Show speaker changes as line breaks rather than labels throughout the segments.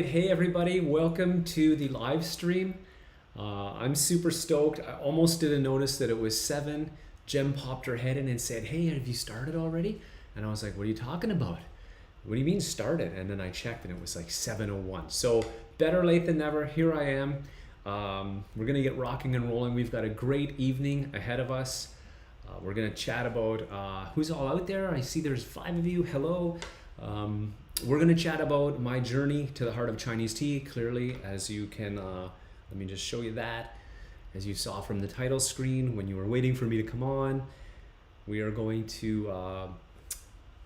Hey everybody, welcome to the live stream. I'm super stoked. I almost didn't notice that it was 7. Jem popped her head in and said, hey, have you started already? And I was like, what are you talking about? What do you mean started? And then I checked and it was like 7:01. So better late than never. Here I am. We're gonna get rocking and rolling. We've got a great evening ahead of us. We're gonna chat about who's all out there. I see there's 5 of you. Hello. We're going to chat about my journey to the heart of Chinese tea. Clearly, as you can, let me just show you that. As you saw from the title screen when you were waiting for me to come on, we are going to,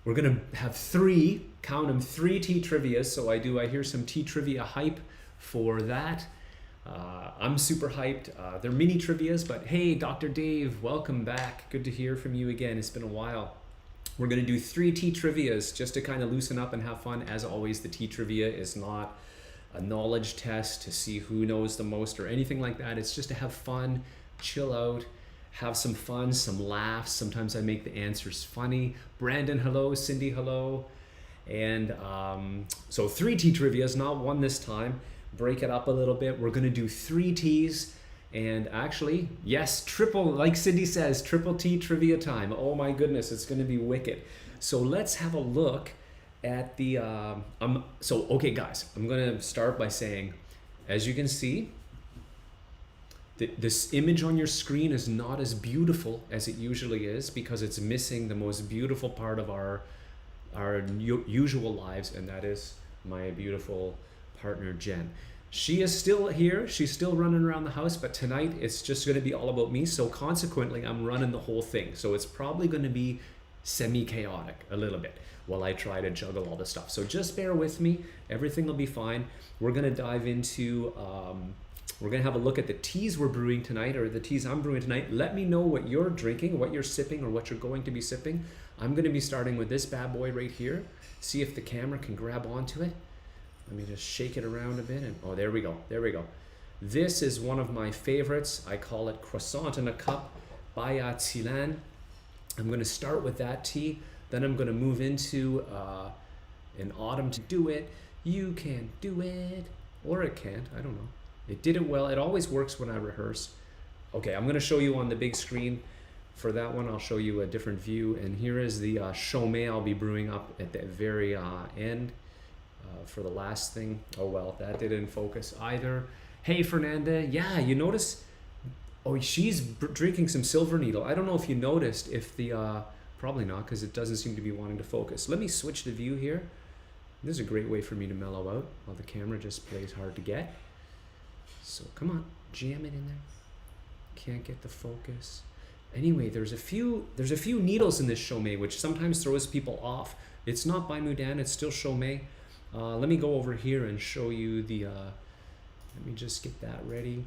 we're going to have 3, count them, 3 tea trivias. So I hear some tea trivia hype for that. I'm super hyped. They're mini trivias, but hey, Dr. Dave, welcome back. Good to hear from you again. It's been a while. We're going to do 3 tea trivias just to kind of loosen up and have fun. As always, the tea trivia is not a knowledge test to see who knows the most or anything like that. It's just to have fun, chill out, have some fun, some laughs. Sometimes I make the answers funny. Brandon, hello. Cindy, hello. And so 3 tea trivias, not 1 this time. Break it up a little bit. We're going to do 3 teas. And actually, yes, triple, like Cindy says, triple tea trivia time. Oh my goodness, it's going to be wicked. So let's have a look at the, okay guys, I'm going to start by saying, as you can see, this image on your screen is not as beautiful as it usually is because it's missing the most beautiful part of our usual lives, and that is my beautiful partner, Zhen. She is still here, she's still running around the house, but tonight it's just going to be all about me, so consequently I'm running the whole thing. So it's probably going to be semi-chaotic a little bit while I try to juggle all this stuff. So just bear with me, everything will be fine. We're going to dive into, we're going to have a look at the teas we're brewing tonight, or the teas I'm brewing tonight. Let me know what you're drinking, what you're sipping, or what you're going to be sipping. I'm going to be starting with this bad boy right here. See if the camera can grab onto it. Let me just shake it around a bit and, oh, there we go, there we go. This is one of my favorites. I call it Croissant in a Cup by Xilan. I'm going to start with that tea. Then I'm going to move into an autumn to do it. You can do it. Or it can't, I don't know. It did it well. It always works when I rehearse. Okay, I'm going to show you on the big screen. For that one, I'll show you a different view. And here is the Chomei I'll be brewing up at the very end. For the last thing. Oh well, that didn't focus either. Hey Fernanda, yeah, you notice, oh, she's drinking some Silver Needle. I don't know if you noticed, if the probably not, because it doesn't seem to be wanting to focus. Let me switch the view here. This is a great way for me to mellow out while the camera just plays hard to get. So come on, jam it in there. Can't get the focus. Anyway, there's a few needles in this Chomei which sometimes throws people off. It's not by Mudan, it's still Chomei. Let me go over here and show you the, let me just get that ready.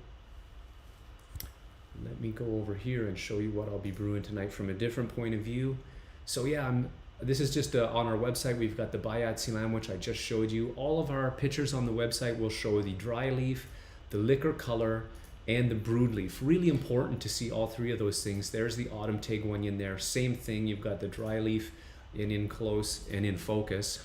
let me go over here and show you what I'll be brewing tonight from a different point of view. So yeah, this is just on our website. We've got the Bayat Silam, which I just showed you. All of our pictures on the website will show the dry leaf, the liquor color, and the brewed leaf. Really important to see all three of those things. There's the autumn Taeguanyin there. Same thing, you've got the dry leaf in close and in focus.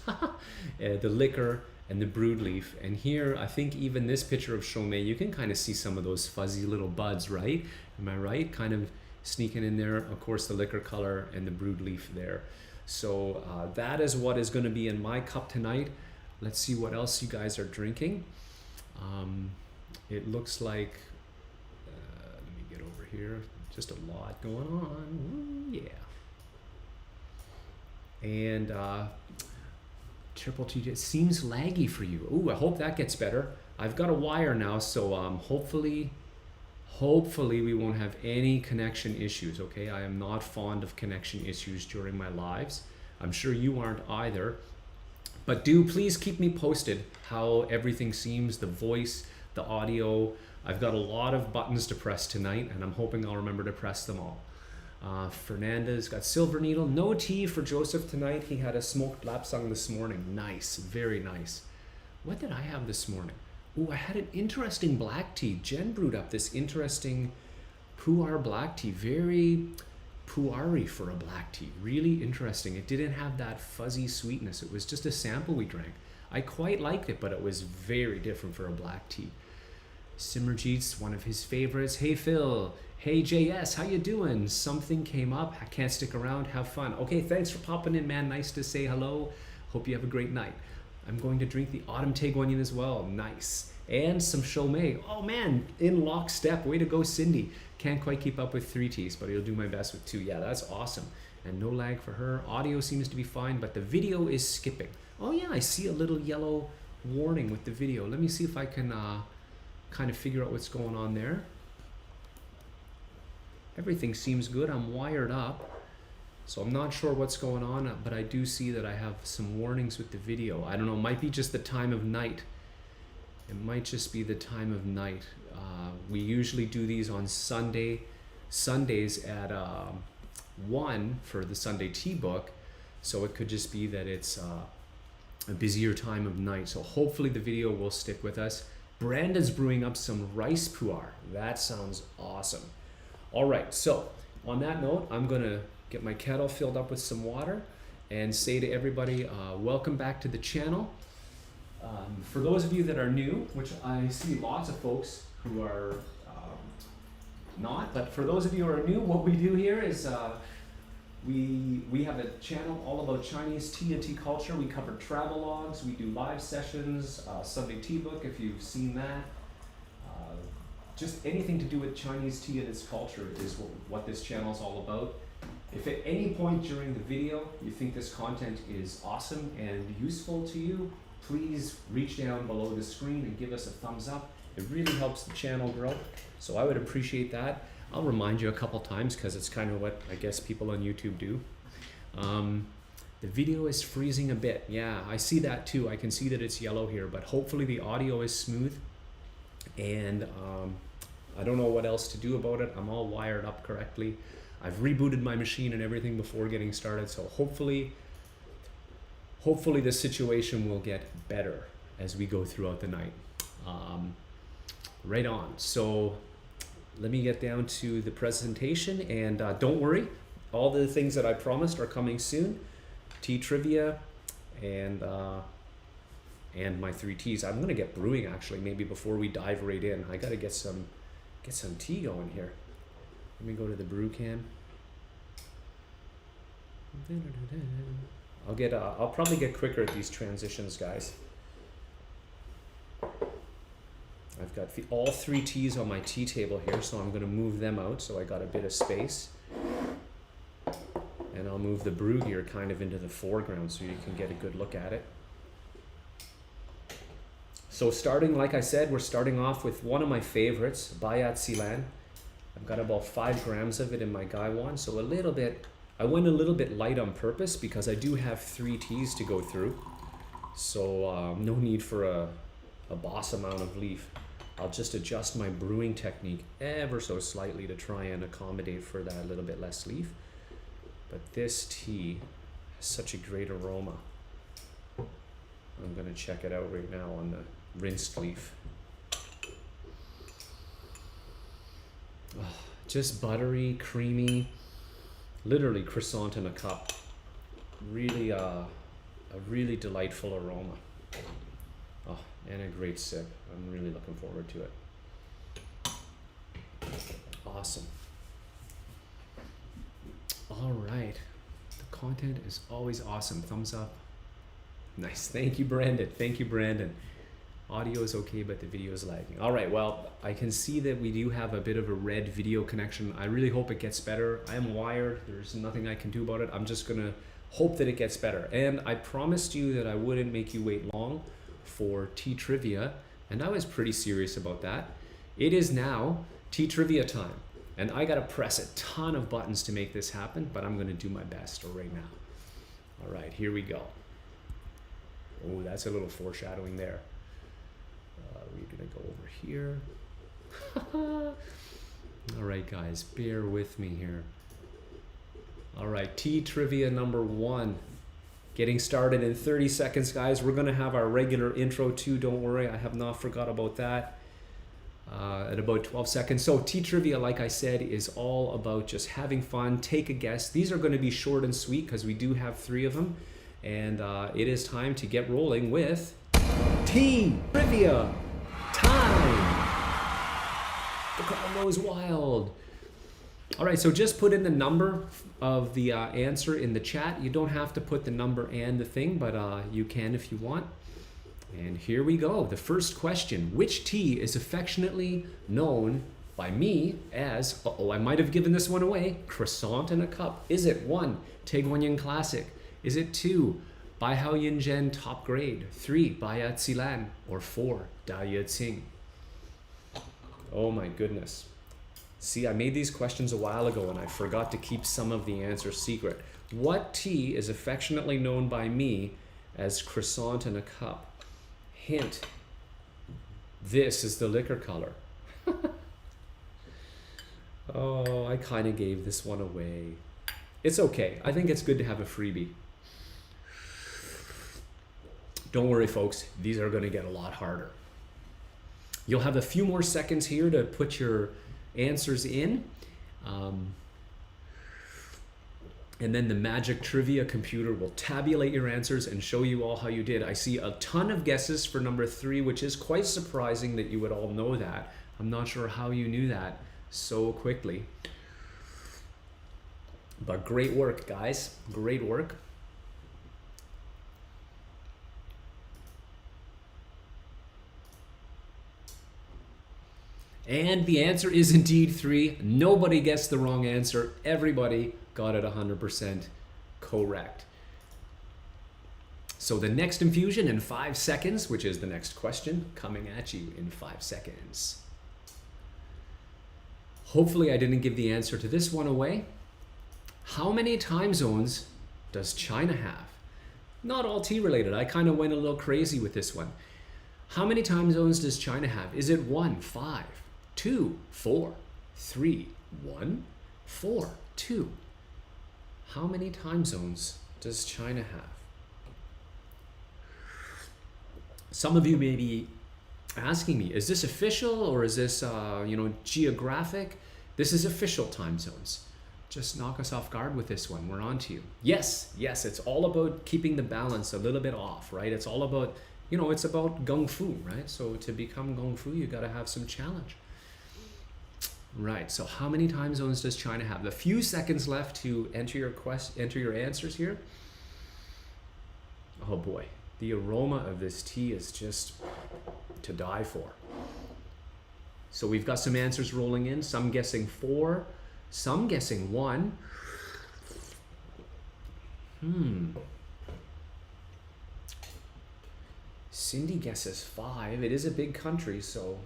The liquor and the brewed leaf. And here, I think even this picture of Chomei, you can kind of see some of those fuzzy little buds, right? Am I right? Kind of sneaking in there. Of course, the liquor color and the brewed leaf there. So that is what is going to be in my cup tonight. Let's see what else you guys are drinking. It looks like, let me get over here, just a lot going on. Ooh, yeah. And triple TJ, seems laggy for you. Ooh, I hope that gets better. I've got a wire now, so hopefully we won't have any connection issues, okay? I am not fond of connection issues during my lives. I'm sure you aren't either. But do please keep me posted how everything seems, the voice, the audio. I've got a lot of buttons to press tonight, and I'm hoping I'll remember to press them all. Fernandez got silver needle. No tea for Joseph tonight. He had a smoked lapsang this morning. Nice, very nice. What did I have this morning? Ooh, I had an interesting black tea. Zhen brewed up this interesting Pu'er black tea. Very Pu'er-y for a black tea. Really interesting. It didn't have that fuzzy sweetness. It was just a sample we drank. I quite liked it, but it was very different for a black tea. Simmerjeet's one of his favorites. Hey Phil. Hey JS, how you doing? Something came up. I can't stick around. Have fun. Okay, thanks for popping in, man. Nice to say hello. Hope you have a great night. I'm going to drink the autumn Taeguanyin as well. Nice. And some Chomei. Oh man, in lockstep. Way to go, Cindy. Can't quite keep up with 3 teas, but I'll do my best with 2. Yeah, that's awesome. And no lag for her. Audio seems to be fine, but the video is skipping. Oh yeah, I see a little yellow warning with the video. Let me see if I can kind of figure out what's going on there. Everything seems good. I'm wired up, so I'm not sure what's going on, but I do see that I have some warnings with the video. I don't know, it might be just the time of night. It might just be the time of night. We usually do these on Sundays at 1 for the Sunday tea book, so it could just be that it's a busier time of night. So hopefully the video will stick with us. Brandon's brewing up some rice pu'er. That sounds awesome. All right, so on that note, I'm gonna get my kettle filled up with some water and say to everybody, welcome back to the channel. For those of you that are new, which I see lots of folks who are not, but for those of you who are new, what we do here is we have a channel all about Chinese tea and tea culture. We cover travel logs, we do live sessions, Sunday tea book if you've seen that. Just anything to do with Chinese tea and its culture is what this channel is all about. If at any point during the video you think this content is awesome and useful to you, please reach down below the screen and give us a thumbs up. It really helps the channel grow, so I would appreciate that. I'll remind you a couple times because it's kind of what I guess people on YouTube do. The video is freezing a bit. Yeah, I see that too. I can see that it's yellow here, but hopefully the audio is smooth. And I don't know what else to do about it. I'm all wired up correctly. I've rebooted my machine and everything before getting started, so hopefully the situation will get better as we go throughout the night. Right on. So let me get down to the presentation, and don't worry, all the things that I promised are coming soon. Tea trivia and my 3 teas. I'm gonna get brewing actually, maybe before we dive right in. I gotta get some tea going here. Let me go to the brew can. I'll probably get quicker at these transitions, guys. I've got all 3 teas on my tea table here, so I'm gonna move them out so I got a bit of space. And I'll move the brew gear kind of into the foreground so you can get a good look at it. So starting, like I said, we're starting off with one of my favorites, Bayat Silan. I've got about 5 grams of it in my Gaiwan, so I went a little bit light on purpose because I do have 3 teas to go through. So no need for a boss amount of leaf. I'll just adjust my brewing technique ever so slightly to try and accommodate for that little bit less leaf. But this tea has such a great aroma. I'm gonna check it out right now on the rinsed leaf. Oh, just buttery, creamy, literally croissant in a cup. Really, a really delightful aroma. Oh, and a great sip. I'm really looking forward to it. Awesome. All right. The content is always awesome. Thumbs up. Nice. Thank you, Brandon. Thank you, Brandon. Audio is okay, but the video is lagging. All right. Well, I can see that we do have a bit of a red video connection. I really hope it gets better. I am wired. There's nothing I can do about it. I'm just going to hope that it gets better. And I promised you that I wouldn't make you wait long for tea trivia, and I was pretty serious about that. It is now tea trivia time, and I gotta press a ton of buttons to make this happen, but I'm gonna do my best right now. All right, here we go. Oh, that's a little foreshadowing there. We're gonna go over here. All right, guys, bear with me here. All right, tea trivia number 1. Getting started in 30 seconds, guys. We're gonna have our regular intro too, don't worry. I have not forgot about that. At about 12 seconds. So tea trivia, like I said, is all about just having fun. Take a guess. These are gonna be short and sweet because we do have 3 of them. And it is time to get rolling with tea trivia time. The crowd goes wild. All right, so just put in the number of the answer in the chat. You don't have to put the number and the thing, but you can if you want. And here we go. The first question. Which tea is affectionately known by me as, I might have given this one away, croissant in a cup? Is it 1, Taeguanyin Classic? Is it 2, Baihao Yin Zhen Top Grade? 3, Baya Tsilan? Or 4, Da Ye Tsing? Oh my goodness. See, I made these questions a while ago and I forgot to keep some of the answers secret. What tea is affectionately known by me as croissant in a cup? Hint, this is the liquor color. Oh, I kind of gave this one away. It's okay. I think it's good to have a freebie. Don't worry, folks. These are going to get a lot harder. You'll have a few more seconds here to put your answers in. And then the magic trivia computer will tabulate your answers and show you all how you did. I see a ton of guesses for number 3, which is quite surprising that you would all know that. I'm not sure how you knew that so quickly. But great work, guys. Great work. And the answer is indeed 3. Nobody gets the wrong answer. Everybody got it 100% correct. So the next infusion in 5 seconds, which is the next question, coming at you in 5 seconds. Hopefully I didn't give the answer to this one away. How many time zones does China have? Not all tea related. I kind of went a little crazy with this one. How many time zones does China have? Is it 1, 5, 2, 4, 3, 1, 4, 2? How many time zones does China have? Some of you may be asking me, is this official or is this geographic? This is official time zones. Just knock us off guard with this one. We're on to you. Yes, it's all about keeping the balance a little bit off, right? It's all about, it's about gung fu, right? So to become gung fu, you got to have some challenge. Right, so how many time zones does China have? A few seconds left to enter your answers here. Oh boy, the aroma of this tea is just to die for. So we've got some answers rolling in, some guessing 4, some guessing 1. Cindy guesses 5. It is a big country, so.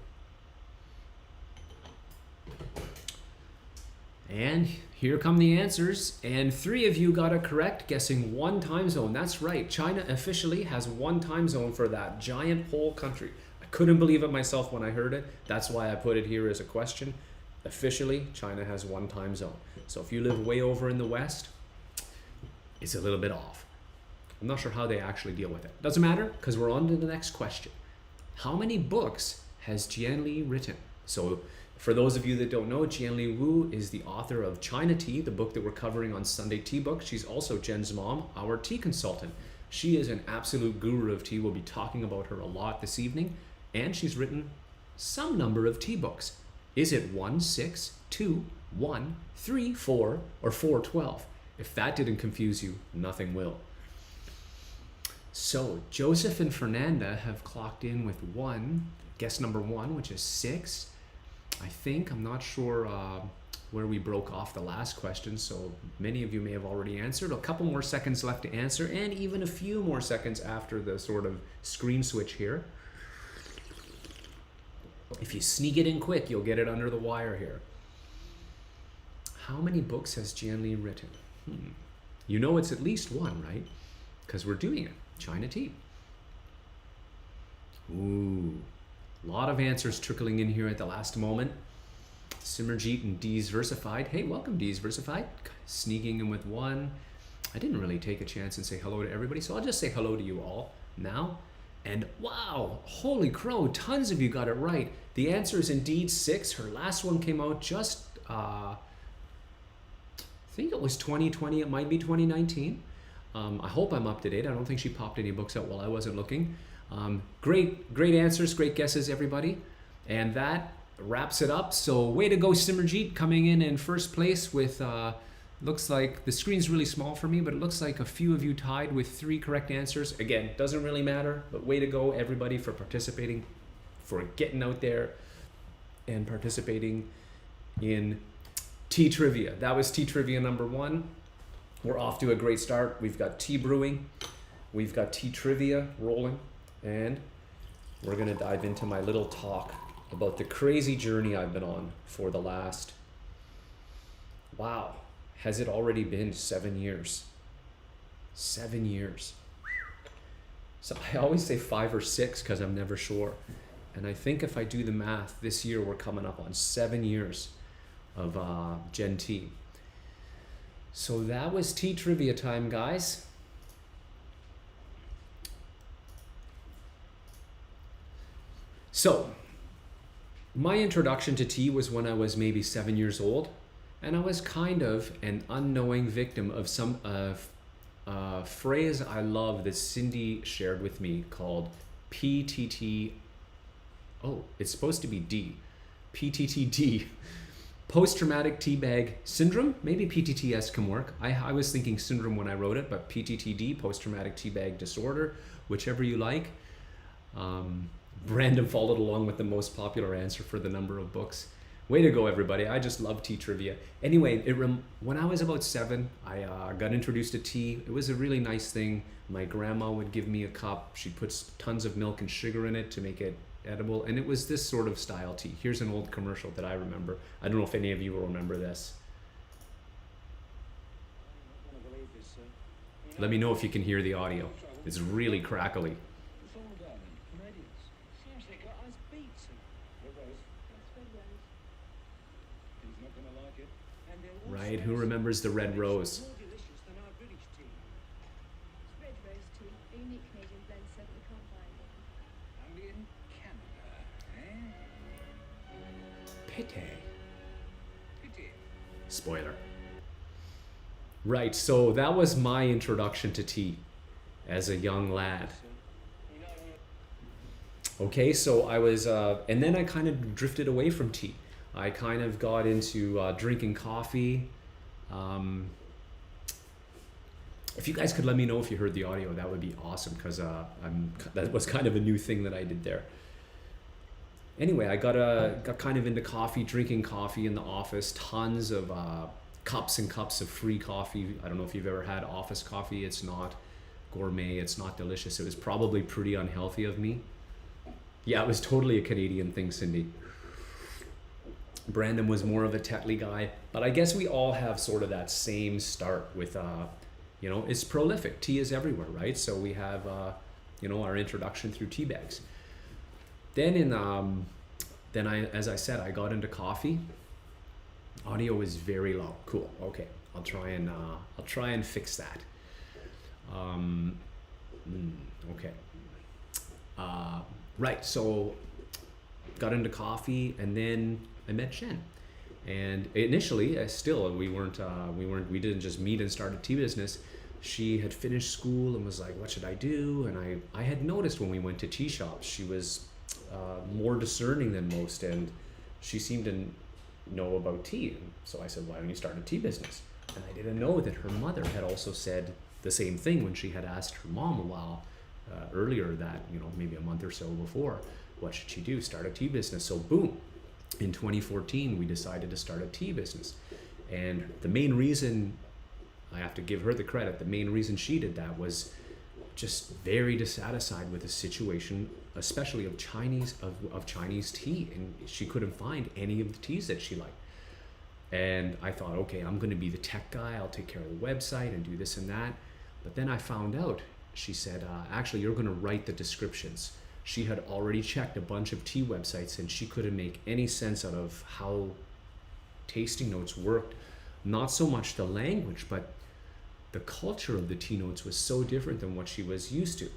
And here come the answers. And 3 of you got it correct, guessing 1 time zone. That's right. China officially has 1 time zone for that giant whole country. I couldn't believe it myself when I heard it. That's why I put it here as a question. Officially, China has one time zone. So if you live way over in the West, it's a little bit off. I'm not sure how they actually deal with it. Doesn't matter, because we're on to the next question. How many books has Jianli written? So for those of you that don't know, Jianli Wu is the author of China Tea, the book that we're covering on Sunday Tea Book. She's also Zhen's mom, our tea consultant. She is an absolute guru of tea. We'll be talking about her a lot this evening. And she's written some number of tea books. Is it 1, 6, 2, 1, 3, 4, or 4, 12? If that didn't confuse you, nothing will. So Joseph and Fernanda have clocked in with guess number 1, which is 6. I think, I'm not sure where we broke off the last question, so many of you may have already answered. A couple more seconds left to answer, and even a few more seconds after the sort of screen switch here. If you sneak it in quick, you'll get it under the wire here. How many books has Jianli written? You know it's at least 1, right? Because we're doing it. China Tea. Ooh. A lot of answers trickling in here at the last moment. Simmerjeet and D's Versified. Hey, welcome D's Versified. Sneaking in with 1. I didn't really take a chance and say hello to everybody, so I'll just say hello to you all now. And wow, holy crow, tons of you got it right. The answer is indeed 6. Her last one came out just, I think it was 2020, it might be 2019. I hope I'm up to date. I don't think she popped any books out while I wasn't looking. Great answers, great guesses, everybody. And that wraps it up. So way to go, Simmerjeet, coming in first place with, looks like the screen's really small for me, but it looks like a few of you tied with 3 correct answers. Again, doesn't really matter, but way to go, everybody, for participating, for getting out there and participating in tea trivia. That was tea trivia number 1. We're off to a great start. We've got tea brewing, we've got tea trivia rolling, and we're gonna dive into my little talk about the crazy journey I've been on for the last, wow, has it already been 7 years? 7 years. So I always say 5 or 6 because I'm never sure. And I think if I do the math, this year we're coming up on 7 years of Gen Tea. So that was tea trivia time, guys. So my introduction to tea was when I was maybe 7 years old, and I was kind of an unknowing victim of some phrase I love that Cindy shared with me called PTT. Oh, it's supposed to be D. PTTD. Post-traumatic tea bag syndrome. Maybe PTTS can work. I was thinking syndrome when I wrote it, but PTTD, post-traumatic tea bag disorder, whichever you like. Brandon followed along with the most popular answer for the number of books. Way to go, everybody. I just love tea trivia. Anyway, when I was about 7, I got introduced to tea. It was a really nice thing. My grandma would give me a cup. She puts tons of milk and sugar in it to make it edible, and it was this sort of style tea. Here's an old commercial that I remember. I don't know if any of you will remember this. Let me know if you can hear the audio. It's really crackly. Right, who remembers the Red Rose? Pity. Spoiler. Right, so that was my introduction to tea as a young lad. Okay, so I was, and then I kind of drifted away from tea. I kind of got into drinking coffee. If you guys could let me know if you heard the audio, that would be awesome, because that was kind of a new thing that I did there. Anyway, I got kind of into coffee, drinking coffee in the office, tons of cups and cups of free coffee. I don't know if you've ever had office coffee. It's not gourmet, it's not delicious. It was probably pretty unhealthy of me. Yeah, it was totally a Canadian thing, Cindy. Brandon was more of a Tetley guy, but I guess we all have sort of that same start with, it's prolific. Tea is everywhere, right? So we have, our introduction through tea bags. then as I said, I got into coffee. Audio is very low. Cool. Okay, I'll try and fix that. Okay. Right. So got into coffee, and then I met Zhen. And initially, we didn't just meet and start a tea business. She had finished school and was like, what should I do? And I had noticed when we went to tea shops, she was more discerning than most, and she seemed to know about tea. And so I said, why don't you start a tea business? And I didn't know that her mother had also said the same thing when she had asked her mom a while earlier, that, maybe a month or so before, what should she do? Start a tea business. So boom, in 2014, we decided to start a tea business. And the main reason, I have to give her the credit, the main reason she did that was just very dissatisfied with the situation, especially of Chinese tea, and she couldn't find any of the teas that she liked. And I thought, okay, I'm going to be the tech guy. I'll take care of the website and do this and that. But then I found out, she said, actually, you're going to write the descriptions. She had already checked a bunch of tea websites, and she couldn't make any sense out of how tasting notes worked. Not so much the language, but the culture of the tea notes was so different than what she was used to.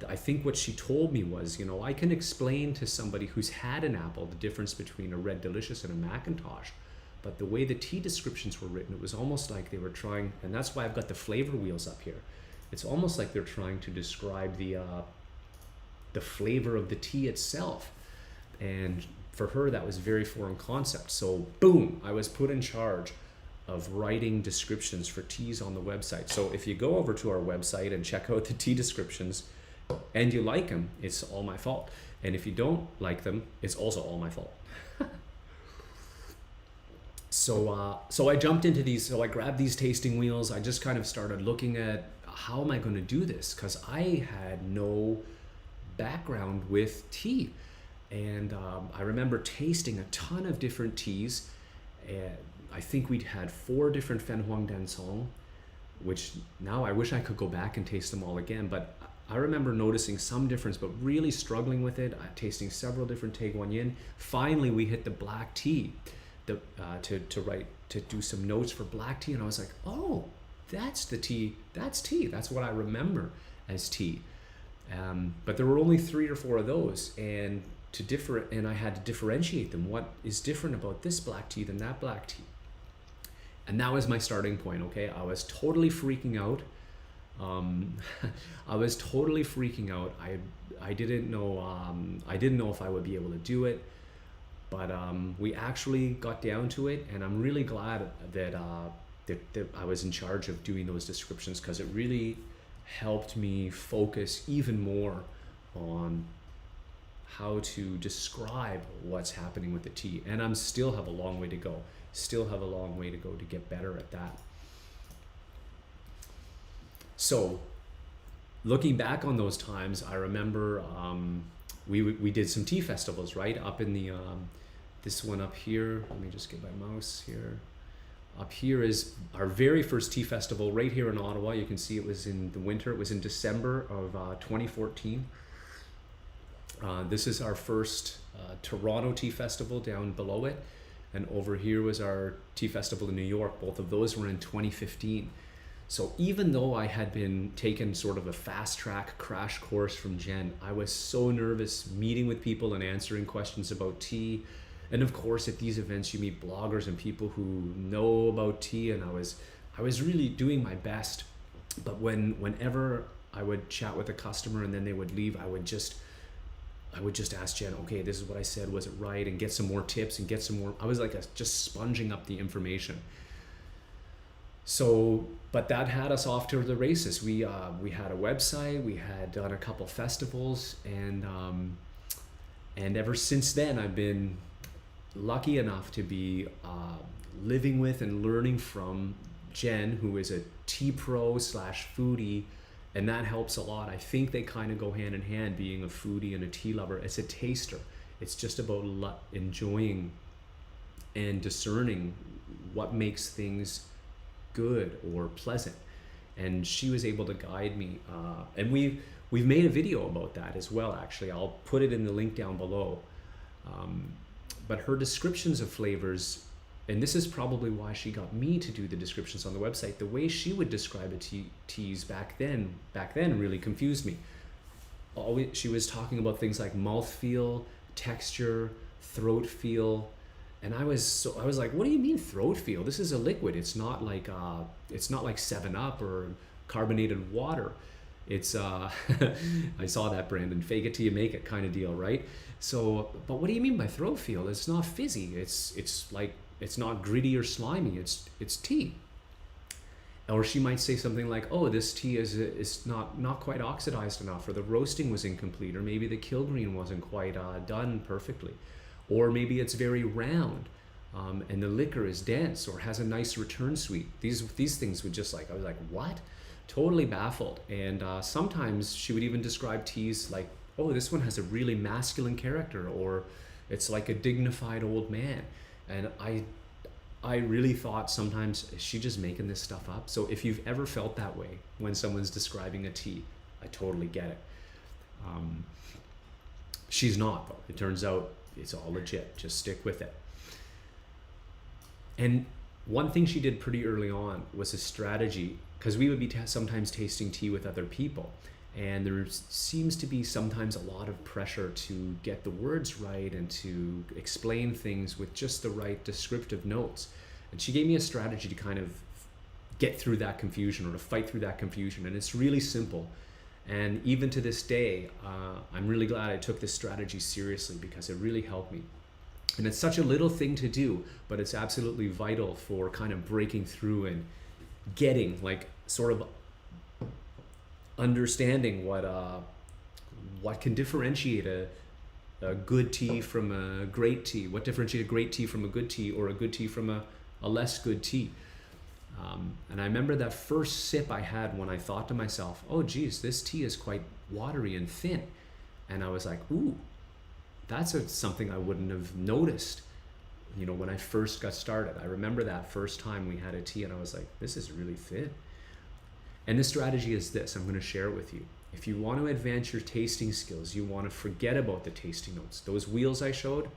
I think what she told me was, I can explain to somebody who's had an apple the difference between a Red Delicious and a Macintosh, but the way the tea descriptions were written, it was almost like they were trying, and that's why I've got the flavor wheels up here. It's almost like they're trying to describe the flavor of the tea itself. And for her, that was a very foreign concept. So boom, I was put in charge of writing descriptions for teas on the website. So if you go over to our website and check out the tea descriptions and you like them, it's all my fault. And if you don't like them, it's also all my fault. So I jumped into these, so I grabbed these tasting wheels. I just kind of started looking at, how am I going to do this? Because I had no background with tea. And I remember tasting a ton of different teas. And I think we'd had 4 different Fen Huang Dan Song, which now I wish I could go back and taste them all again. But I remember noticing some difference, but really struggling with it. Tasting several different Te Guan Yin. Finally, we hit the black tea to do some notes for black tea. And I was like, oh, that's the tea. That's tea. That's what I remember as tea. But there were only 3 or 4 of those, and I had to differentiate them. What is different about this black tea than that black tea? And that was my starting point. Okay, I was totally freaking out. I was totally freaking out. I didn't know if I would be able to do it, but we actually got down to it, and I'm really glad that I was in charge of doing those descriptions, because it really helped me focus even more on how to describe what's happening with the tea. And I still have a long way to go. To get better at that. So looking back on those times, I remember we did some tea festivals, right? Up in the, this one up here, let me just get my mouse here. Up here is our very first tea festival right here in Ottawa. You can see it was in the winter. It was in December of 2014. This is our first Toronto Tea Festival down below it. And over here was our tea festival in New York. Both of those were in 2015. So even though I had been taken sort of a fast track crash course from Zhen, I was so nervous meeting with people and answering questions about tea. And of course, at these events, you meet bloggers and people who know about tea, and I was really doing my best. But whenever I would chat with a customer and then they would leave, I would just ask Zhen, okay, this is what I said, was it right? And get some more tips and get some more. I was like just sponging up the information. So, but that had us off to the races. We had a website, we had done a couple festivals, and ever since then, I've been lucky enough to be living with and learning from Zhen, who is a tea pro / foodie, and that helps a lot. I think they kind of go hand in hand, being a foodie and a tea lover. It's a taster. It's just about enjoying and discerning what makes things good or pleasant. And she was able to guide me. And We've made a video about that as well, actually. I'll put it in the link down below. But her descriptions of flavors, and this is probably why she got me to do the descriptions on the website, the way she would describe teas back then really confused me. Always, she was talking about things like mouthfeel, texture, throat feel, and I was like, what do you mean throat feel? This is a liquid. It's not like 7-Up or carbonated water. It's I saw that, Brandon, fake it till you make it kind of deal, right? So, but what do you mean by throat feel? It's not fizzy. It's like, it's not gritty or slimy. It's tea. Or she might say something like, oh, this tea is not quite oxidized enough, or the roasting was incomplete, or maybe the kilgreen wasn't quite done perfectly, or maybe it's very round, and the liquor is dense or has a nice return sweet. These things would just I was like, what? Totally baffled. And sometimes she would even describe teas like, oh, this one has a really masculine character, or it's like a dignified old man. And I really thought sometimes, is she just making this stuff up? So if you've ever felt that way when someone's describing a tea, I totally get it. She's not, though. It turns out it's all legit. Just stick with it. And one thing she did pretty early on was a strategy, because we would be sometimes tasting tea with other people. And there seems to be sometimes a lot of pressure to get the words right and to explain things with just the right descriptive notes. And she gave me a strategy to kind of get through that confusion, or to fight through that confusion. And it's really simple. And even to this day, I'm really glad I took this strategy seriously, because it really helped me. And it's such a little thing to do, but it's absolutely vital for kind of breaking through and getting, like, sort of understanding what can differentiate a good tea from a great tea, what differentiate a great tea from a good tea, or a good tea from a less good tea. And I remember that first sip I had when I thought to myself, oh geez, this tea is quite watery and thin. And I was like, ooh, that's something I wouldn't have noticed, when I first got started. I remember that first time we had a tea and I was like, this is really thin. And the strategy is this, I'm going to share it with you. If you want to advance your tasting skills, you want to forget about the tasting notes. Those wheels I showed,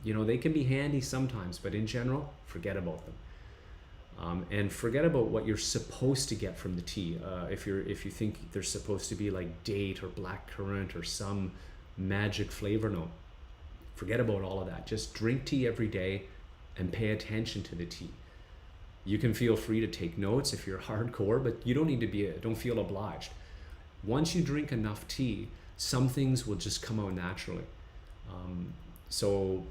they can be handy sometimes, but in general, forget about them. And forget about what you're supposed to get from the tea. If you think there's supposed to be like date or black currant or some magic flavor note, forget about all of that. Just drink tea every day and pay attention to the tea. You can feel free to take notes if you're hardcore, but you don't need to don't feel obliged. Once you drink enough tea, some things will just come out naturally. So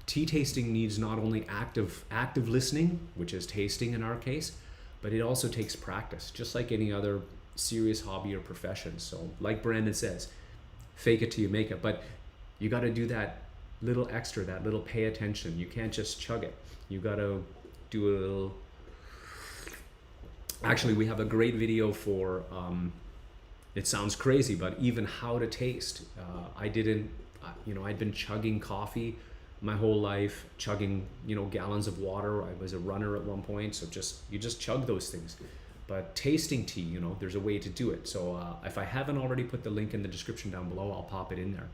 tea tasting needs not only active listening, which is tasting in our case, but it also takes practice, just like any other serious hobby or profession. So like Brandon says, fake it till you make it, but you got to do that little extra, that little pay attention. You can't just chug it. You got to do a little. Actually, we have a great video for, it sounds crazy, but even how to taste. I'd been chugging coffee my whole life, chugging, gallons of water. I was a runner at one point, so you just chug those things. But tasting tea, there's a way to do it. So if I haven't already put the link in the description down below, I'll pop it in there.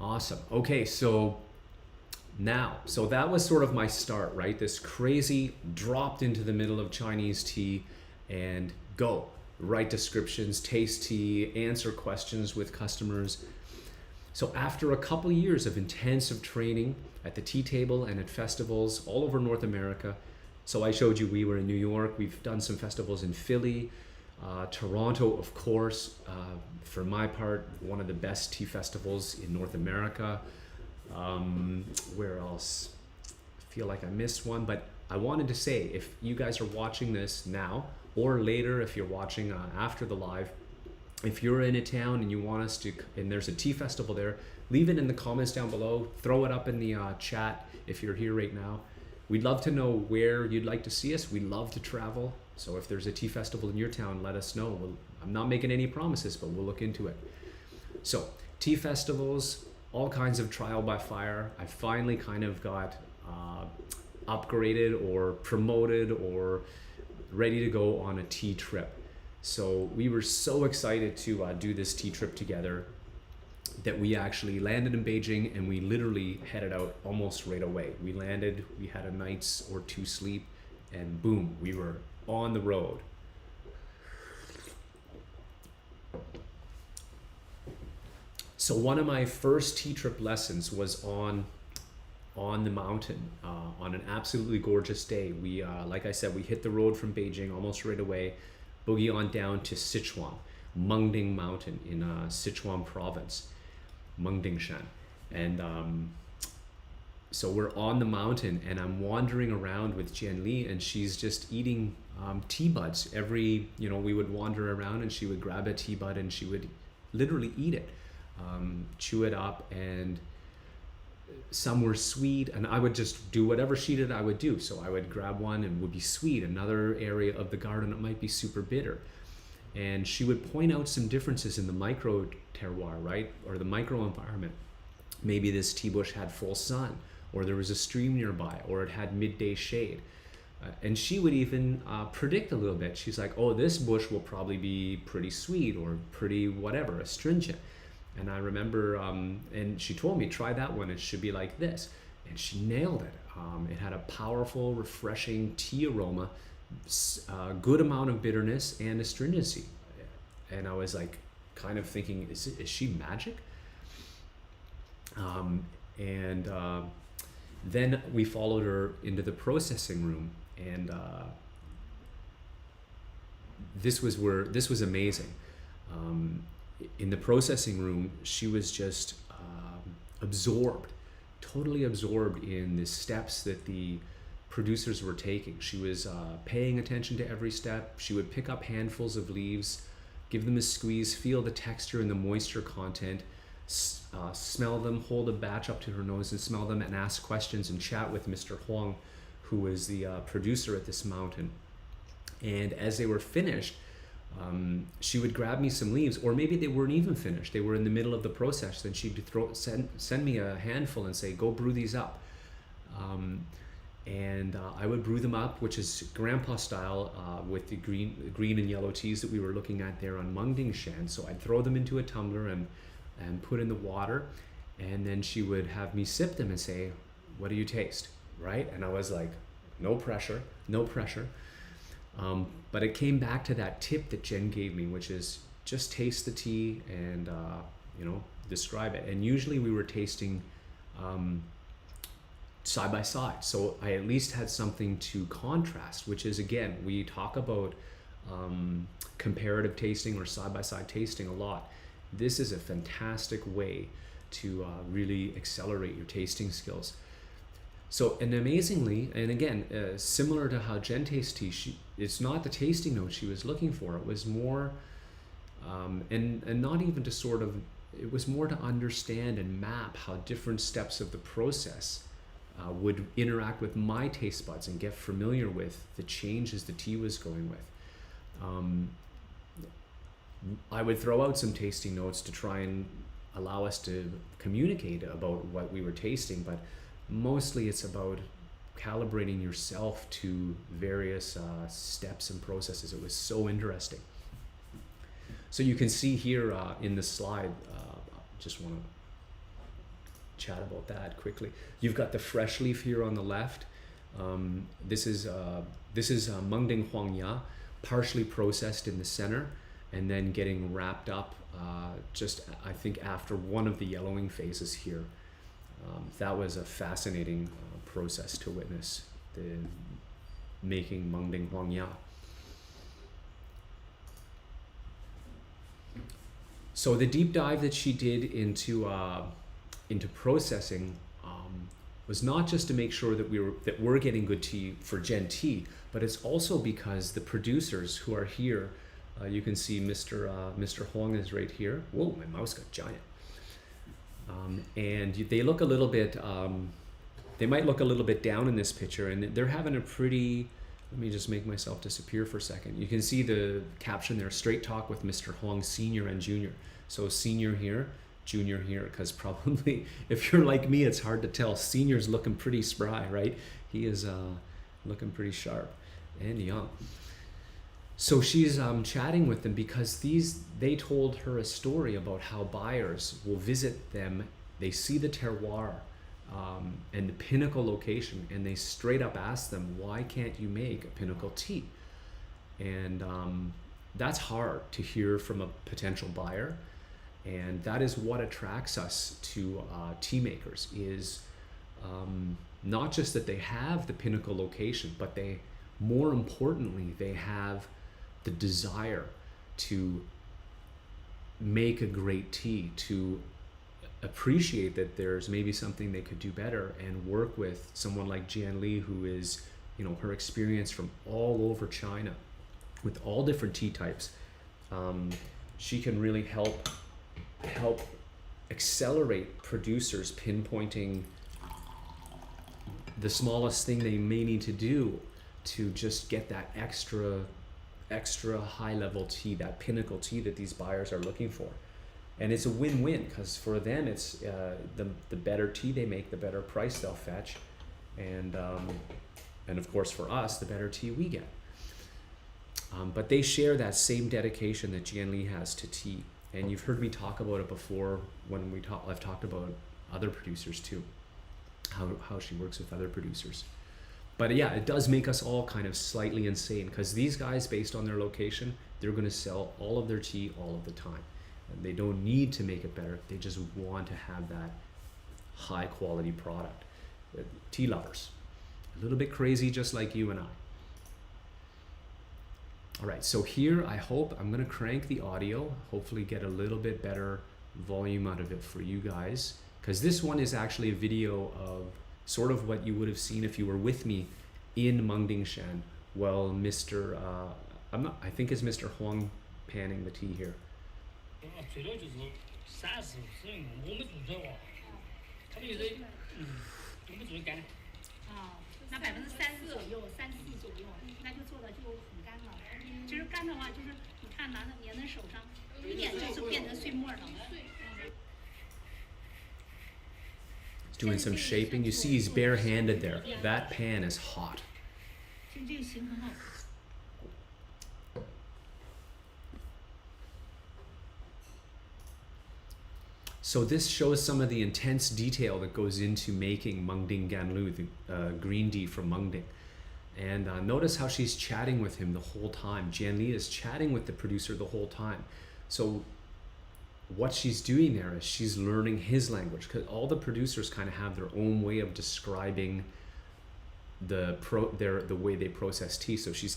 Awesome. Okay, so that was sort of my start, right? This crazy, dropped into the middle of Chinese tea and go. Write descriptions, taste tea, answer questions with customers. So after a couple years of intensive training at the tea table and at festivals all over North America, so I showed you we were in New York, we've done some festivals in Philly, Toronto, of course, for my part, one of the best tea festivals in North America. Where else? I feel like I missed one, but I wanted to say, if you guys are watching this now or later, if you're watching after the live, if you're in a town and you want us to, and there's a tea festival there, leave it in the comments down below, throw it up in the chat if you're here right now. We'd love to know where you'd like to see us. We love to travel. So if there's a tea festival in your town, let us know. I'm not making any promises, but we'll look into it. So tea festivals, all kinds of trial by fire. I finally kind of got upgraded or promoted or ready to go on a tea trip. So we were so excited to do this tea trip together that we actually landed in Beijing, and we literally headed out almost right away. We landed, we had a night's or two sleep, and boom, we were on the road. So one of my first tea trip lessons was on the mountain on an absolutely gorgeous day. We, like I said, we hit the road from Beijing almost right away, boogie on down to Sichuan, Mengding Mountain in Sichuan province, Mengding Shan. And so we're on the mountain, and I'm wandering around with Jianli, and she's just eating tea buds. We would wander around, and she would grab a tea bud, and she would literally eat it, chew it up, and some were sweet, and I would just do whatever she did, I would do. So I would grab one and it would be sweet. Another area of the garden, it might be super bitter. And she would point out some differences in the micro terroir, right? Or the micro environment. Maybe this tea bush had full sun, or there was a stream nearby, or it had midday shade. And she would even predict a little bit. She's like, oh, this bush will probably be pretty sweet or pretty whatever, astringent. And I remember, and she told me, try that one, it should be like this. And she nailed it. It had a powerful, refreshing tea aroma, a good amount of bitterness and astringency. And I was like, kind of thinking, is she magic? Then we followed her into the processing room, and this was amazing. In the processing room, she was just totally absorbed in the steps that the producers were taking. She was paying attention to every step. She would pick up handfuls of leaves, give them a squeeze, feel the texture and the moisture content, smell them, hold a batch up to her nose and smell them, and ask questions and chat with Mr. Huang, who was the producer at this mountain. And as they were finished, she would grab me some leaves, or maybe they weren't even finished. They were in the middle of the process. Then she'd send me a handful and say, go brew these up. I would brew them up, which is grandpa style, with the green and yellow teas that we were looking at there on Mengding Shan. So I'd throw them into a tumbler and put in the water, and then she would have me sip them and say, what do you taste, right? And I was like, no pressure. But it came back to that tip that Zhen gave me, which is just taste the tea and describe it. And usually we were tasting side by side, so I at least had something to contrast, which is, again, we talk about comparative tasting or side by side tasting a lot. This is a fantastic way to really accelerate your tasting skills. So, and amazingly, and again, similar to how Zhen tastes tea, it's not the tasting note she was looking for. It was more, and not even to sort of, it was more to understand and map how different steps of the process would interact with my taste buds and get familiar with the changes the tea was going with. I would throw out some tasting notes to try and allow us to communicate about what we were tasting, but mostly it's about calibrating yourself to various steps and processes. It was so interesting. So you can see here in the slide, just want to chat about that quickly. You've got the fresh leaf here on the left. This is Mengding Huangya, partially processed in the center, and then getting wrapped up just, I think, after one of the yellowing phases here. That was a fascinating process to witness, the making Mengding Huangya. So the deep dive that she did into processing was not just to make sure that we're getting good tea for Zhen tea, but it's also because the producers who are here, you can see Mr. Huang is right here. Whoa, my mouse got giant. And they look a little bit, they might look a little bit down in this picture, and they're having a pretty, let me just make myself disappear for a second. You can see the caption there, straight talk with Mr. Huang, senior and junior. So senior here, junior here, because probably if you're like me, it's hard to tell. Senior's looking pretty spry, right? He is looking pretty sharp and young. So she's chatting with them because they told her a story about how buyers will visit them. They see the terroir and the pinnacle location, and they straight up ask them, why can't you make a pinnacle tea? And that's hard to hear from a potential buyer. And that is what attracts us to tea makers, is not just that they have the pinnacle location, but more importantly, they have the desire to make a great tea, to appreciate that there's maybe something they could do better, and work with someone like Jianli, who is, her experience from all over China with all different tea types. She can really help accelerate producers pinpointing the smallest thing they may need to do to just get that extra high level tea, that pinnacle tea that these buyers are looking for. And it's a win-win, because for them it's the better tea they make, the better price they'll fetch, and of course for us, the better tea we get. But they share that same dedication that Jianli has to tea, and you've heard me talk about it before when I've talked about other producers too, how she works with other producers. But yeah, it does make us all kind of slightly insane, because these guys, based on their location, they're going to sell all of their tea all of the time. And they don't need to make it better. They just want to have that high quality product. Tea lovers, a little bit crazy, just like you and I. All right, so here I'm going to crank the audio, hopefully get a little bit better volume out of it for you guys, because this one is actually a video of sort of what you would have seen if you were with me in Mengding Shan. Well, I think it's Mr. Huang panning the tea here. He's doing some shaping. You see he's bare-handed there. That pan is hot. So this shows some of the intense detail that goes into making Mengding Ganlu, the green tea from Mengding. And notice how she's chatting with him the whole time. Jianli is chatting with the producer the whole time. So what she's doing there is she's learning his language, because all the producers kind of have their own way of describing the way they process tea. So she's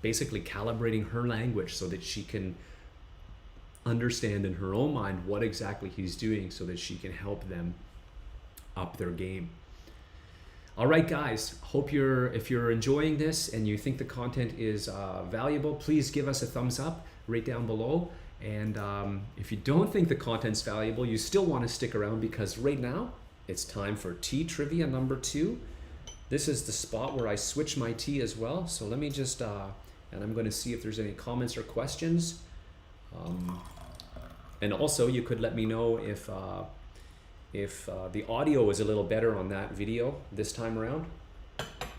basically calibrating her language so that she can understand in her own mind what exactly he's doing, so that she can help them up their game. All right, guys, if you're enjoying this and you think the content is valuable, please give us a thumbs up right down below. And if you don't think the content's valuable, you still want to stick around, because right now it's time for tea trivia number 2. This is the spot where I switch my tea as well. So let me just, and I'm going to see if there's any comments or questions. And also you could let me know if the audio is a little better on that video this time around,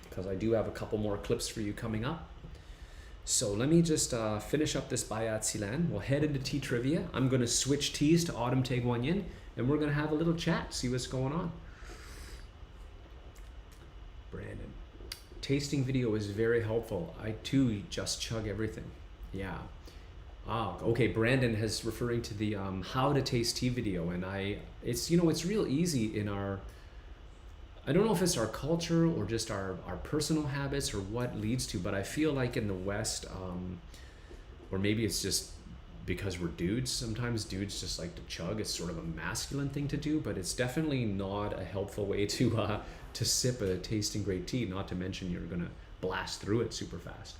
because I do have a couple more clips for you coming up. So let me just finish up this Bayat Silan. We'll head into tea trivia. I'm going to switch teas to Autumn Te Guan Yin, and we're going to have a little chat, see what's going on. Brandon, tasting video is very helpful. I too just chug everything. Yeah. Okay, Brandon is referring to the how to taste tea video, and it's real easy in our, I don't know if it's our culture or just our personal habits or what leads to, but I feel like in the West, or maybe it's just because we're dudes, sometimes dudes just like to chug. It's sort of a masculine thing to do, but it's definitely not a helpful way to sip a tasting great tea, not to mention you're gonna blast through it super fast.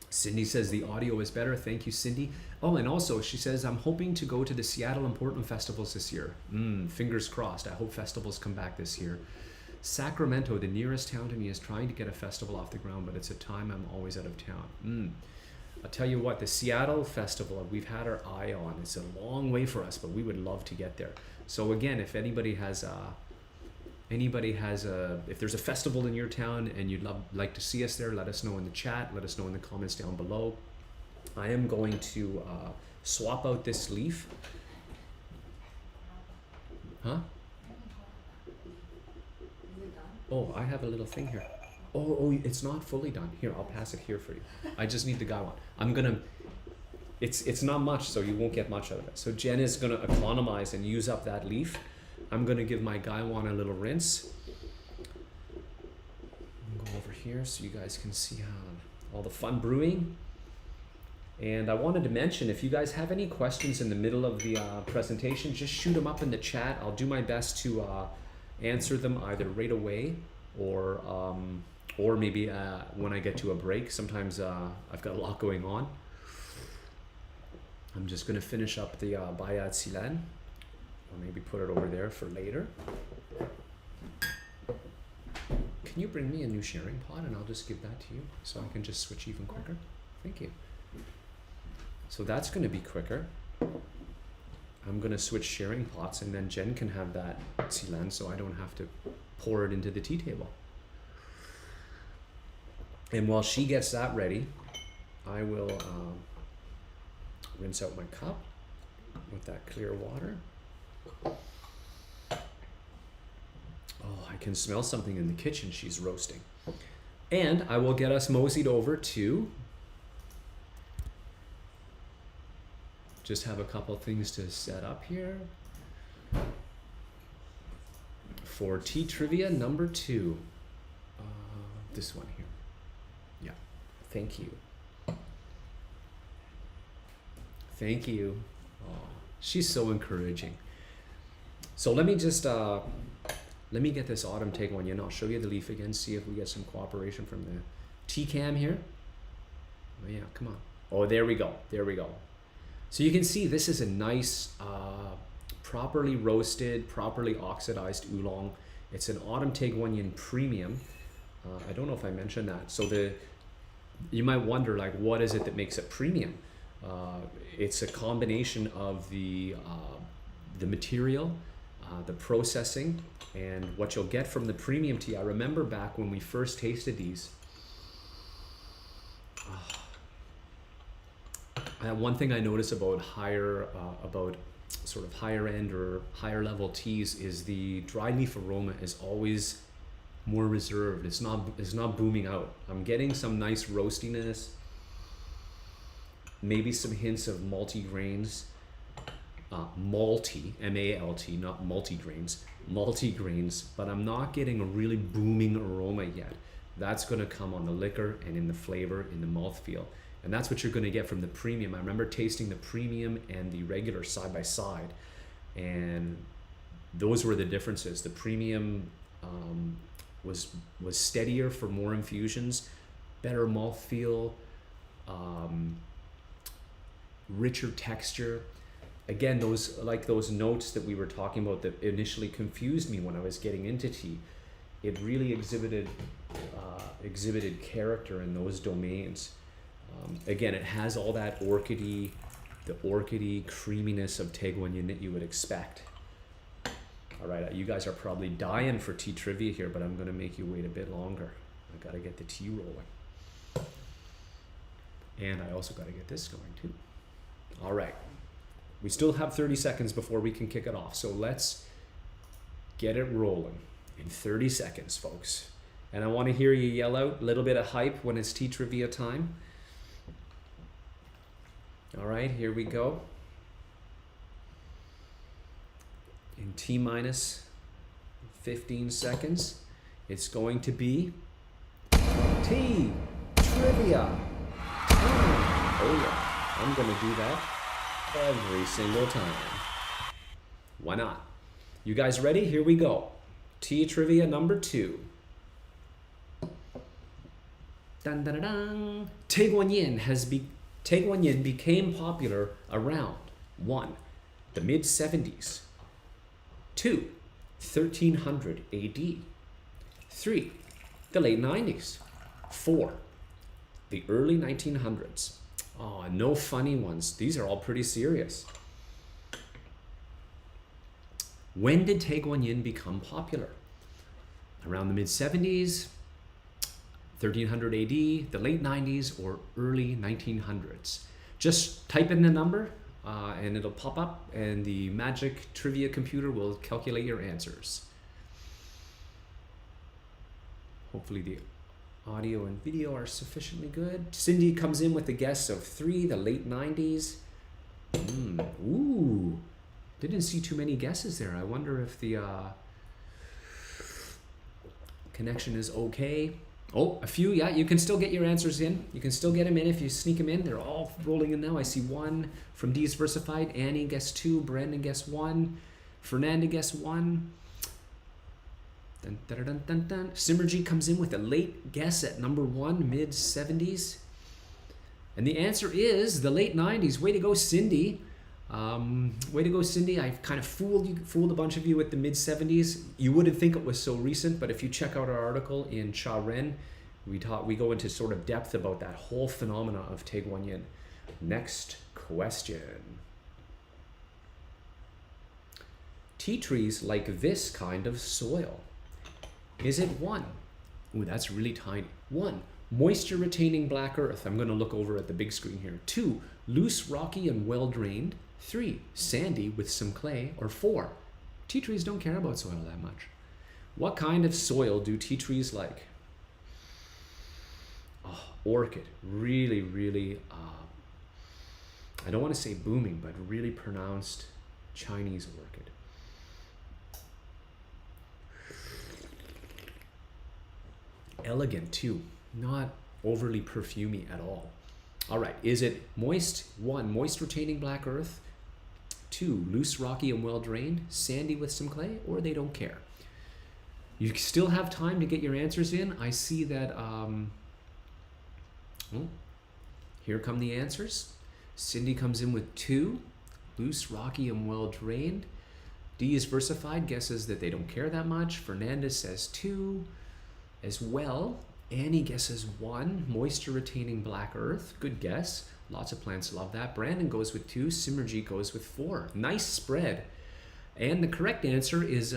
Cindy says the audio is better. Thank you, Cindy. Oh, and also she says, I'm hoping to go to the Seattle Important Festivals this year. Fingers crossed. I hope festivals come back this year. Sacramento, the nearest town to me, is trying to get a festival off the ground, but it's a time I'm always out of town. I'll tell you what, the Seattle Festival, we've had our eye on. It's a long way for us, but we would love to get there. So again, if anybody has Anybody has if there's a festival in your town and you'd like to see us there, let us know in the chat, let us know in the comments down below. I am going to swap out this leaf. Huh? Oh, I have a little thing here. Oh, it's not fully done. Here, I'll pass it here for you. I just need the Guan. I'm gonna, it's not much, so you won't get much out of it. So Zhen is gonna economize and use up that leaf. I'm gonna give my Guan a little rinse. Go over here so you guys can see how all the fun brewing. And I wanted to mention, if you guys have any questions in the middle of the presentation, just shoot them up in the chat. I'll do my best to answer them either right away or maybe when I get to a break. Sometimes I've got a lot going on. I'm just gonna finish up the Bayat Silan, or maybe put it over there for later. Can you bring me a new sharing pot and I'll just give that to you so I can just switch even quicker? Thank you. So that's going to be quicker. I'm going to switch sharing pots and then Zhen can have that silan so I don't have to pour it into the tea table. And while she gets that ready, I will rinse out my cup with that clear water. Oh, I can smell something in the kitchen she's roasting. And I will get us moseyed over to just have a couple things to set up here for tea trivia number 2. This one here. Yeah. Thank you. Thank you. Oh, she's so encouraging. So let me just let me get this autumn Taekwon Yin. I'll show you the leaf again. See if we get some cooperation from the tea cam here. Oh yeah, come on. Oh, there we go. There we go. So you can see this is a nice, properly roasted, properly oxidized oolong. It's an Autumn Taekwon Yin Premium. I don't know if I mentioned that. So you might wonder, like, what is it that makes it premium? It's a combination of the material, the processing, and what you'll get from the premium tea. I remember back when we first tasted these. One thing I notice about sort of higher end or higher level teas is the dry leaf aroma is always more reserved. It's not booming out. I'm getting some nice roastiness, maybe some hints of malty grains, malty, M-A-L-T, not multi-grains, malty grains, but I'm not getting a really booming aroma yet. That's going to come on the liquor and in the flavor, in the mouthfeel. And that's what you're going to get from the premium. I remember tasting the premium and the regular side by side, and those were the differences. The premium was steadier for more infusions, better mouthfeel, richer texture. Again, those notes that we were talking about that initially confused me when I was getting into tea. It really exhibited character in those domains. Again, it has all that the orchidy creaminess of Taekwon Yin that you would expect. All right, you guys are probably dying for tea trivia here, but I'm going to make you wait a bit longer. I got to get the tea rolling. And I also got to get this going too. All right. We still have 30 seconds before we can kick it off. So let's get it rolling in 30 seconds, folks. And I want to hear you yell out a little bit of hype when it's tea trivia time. All right, here we go. In T-minus 15 seconds, it's going to be tea trivia. Oh yeah, I'm gonna do that every single time. Why not? You guys ready? Here we go. Tea trivia number 2. Dun, dun, dun, dun. Taekwon Yin became popular around 1. The mid-70s, 2. 1300 AD, 3. The late 90s, 4. The early 1900s. Oh, no funny ones. These are all pretty serious. When did Taekwon Yin become popular? around the mid-70s, 1300 AD, the late 90s, or early 1900s. Just type in the number and it'll pop up, and the magic trivia computer will calculate your answers. Hopefully the audio and video are sufficiently good. Cindy comes in with a guess of 3, the late 90s. Ooh, didn't see too many guesses there. I wonder if the connection is okay. Oh, a few, yeah, you can still get your answers in. You can still get them in if you sneak them in. They're all rolling in now. I see 1 from D's Versified. Annie guessed 2. Brandon guessed 1. Fernanda guessed 1. Dun, dun, dun, dun, dun. Simmergy comes in with a late guess at number 1, mid-70s. And the answer is the late 90s. Way to go, Cindy. Way to go, Cindy. I kind of fooled a bunch of you with the mid-70s. You wouldn't think it was so recent, but if you check out our article in Cha Ren, we go into sort of depth about that whole phenomena of Taiguanyin. Next question. Tea trees like this kind of soil. Is it 1? Ooh, that's really tiny. 1, moisture retaining black earth. I'm going to look over at the big screen here. 2, loose, rocky, and well drained. 3, sandy with some clay. Or 4, tea trees don't care about soil that much. What kind of soil do tea trees like? Oh, orchid. Really, really, I don't want to say booming, but really pronounced Chinese orchid. Elegant too, not overly perfumey at all. All right, is it moist? 1, moist retaining black earth. 2, loose, rocky, and well drained. Sandy with some clay, or they don't care. You still have time to get your answers in. I see that, here come the answers. Cindy comes in with 2, loose, rocky, and well drained. D is Versified, guesses that they don't care that much. Fernandez says 2. As well, Annie guesses 1, moisture retaining black earth. Good guess. Lots of plants love that. Brandon goes with 2. Simmergy goes with 4. Nice spread. And the correct answer is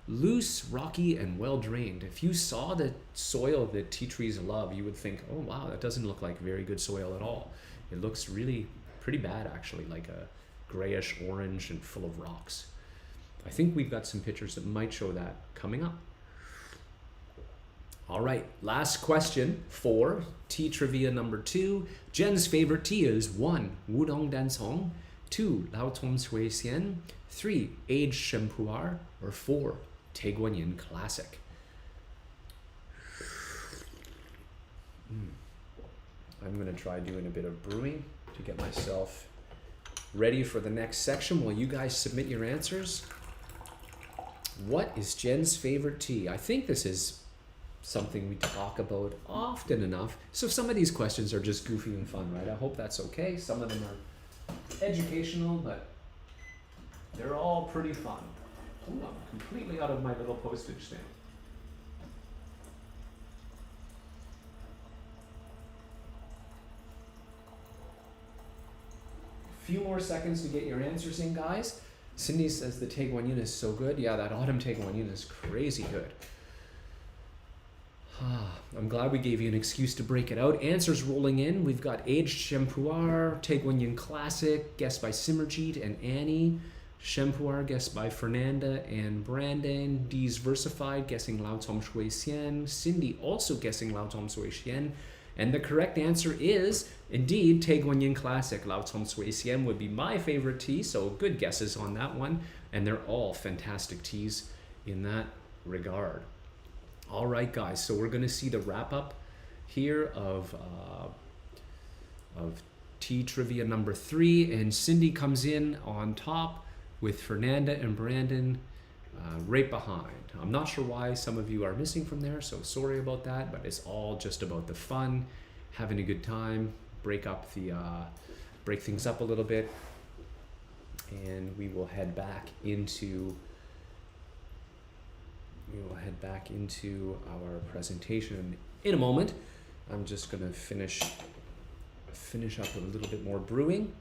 loose, rocky, and well drained. If you saw the soil that tea trees love, you would think, oh wow, that doesn't look like very good soil at all. It looks really pretty bad actually, like a grayish orange and full of rocks. I think we've got some pictures that might show that coming up. All right, last question for tea trivia number 2. Jen's favorite tea is 1, Wudong Dancong, 2, Lao Tong Sui Xian, 3, aged Shen Pu'er, or 4, Taiguanyin Classic. I'm going to try doing a bit of brewing to get myself ready for the next section while you guys submit your answers. What is Jen's favorite tea? I think this is something we talk about often enough. So some of these questions are just goofy and fun, right? I hope that's okay. Some of them are educational, but they're all pretty fun. Ooh, I'm completely out of my little postage stamp. Few more seconds to get your answers in, guys. Cindy says the Taiguanyin is so good. Yeah, that autumn Taiguanyin is crazy good. I'm glad we gave you an excuse to break it out. Answers rolling in. We've got aged Shen Pu'er, Taiguanyin Classic, guessed by Simmerjeet and Annie. Shen Pu'er, guessed by Fernanda and Brandon. D's Versified, guessing Lao Tom Shui Xian. Cindy also guessing Lao Tom Shui Xian. And the correct answer is, indeed, Taiguanyin Classic. Lao Tom Shui Xian would be my favorite tea, so good guesses on that one. And they're all fantastic teas in that regard. All right, guys, so we're going to see the wrap-up here of tea trivia number 3. And Cindy comes in on top with Fernanda and Brandon right behind. I'm not sure why some of you are missing from there, so sorry about that, but it's all just about the fun, having a good time, break things up a little bit, and we will head back into our presentation in a moment. I'm just going to finish up a little bit more brewing.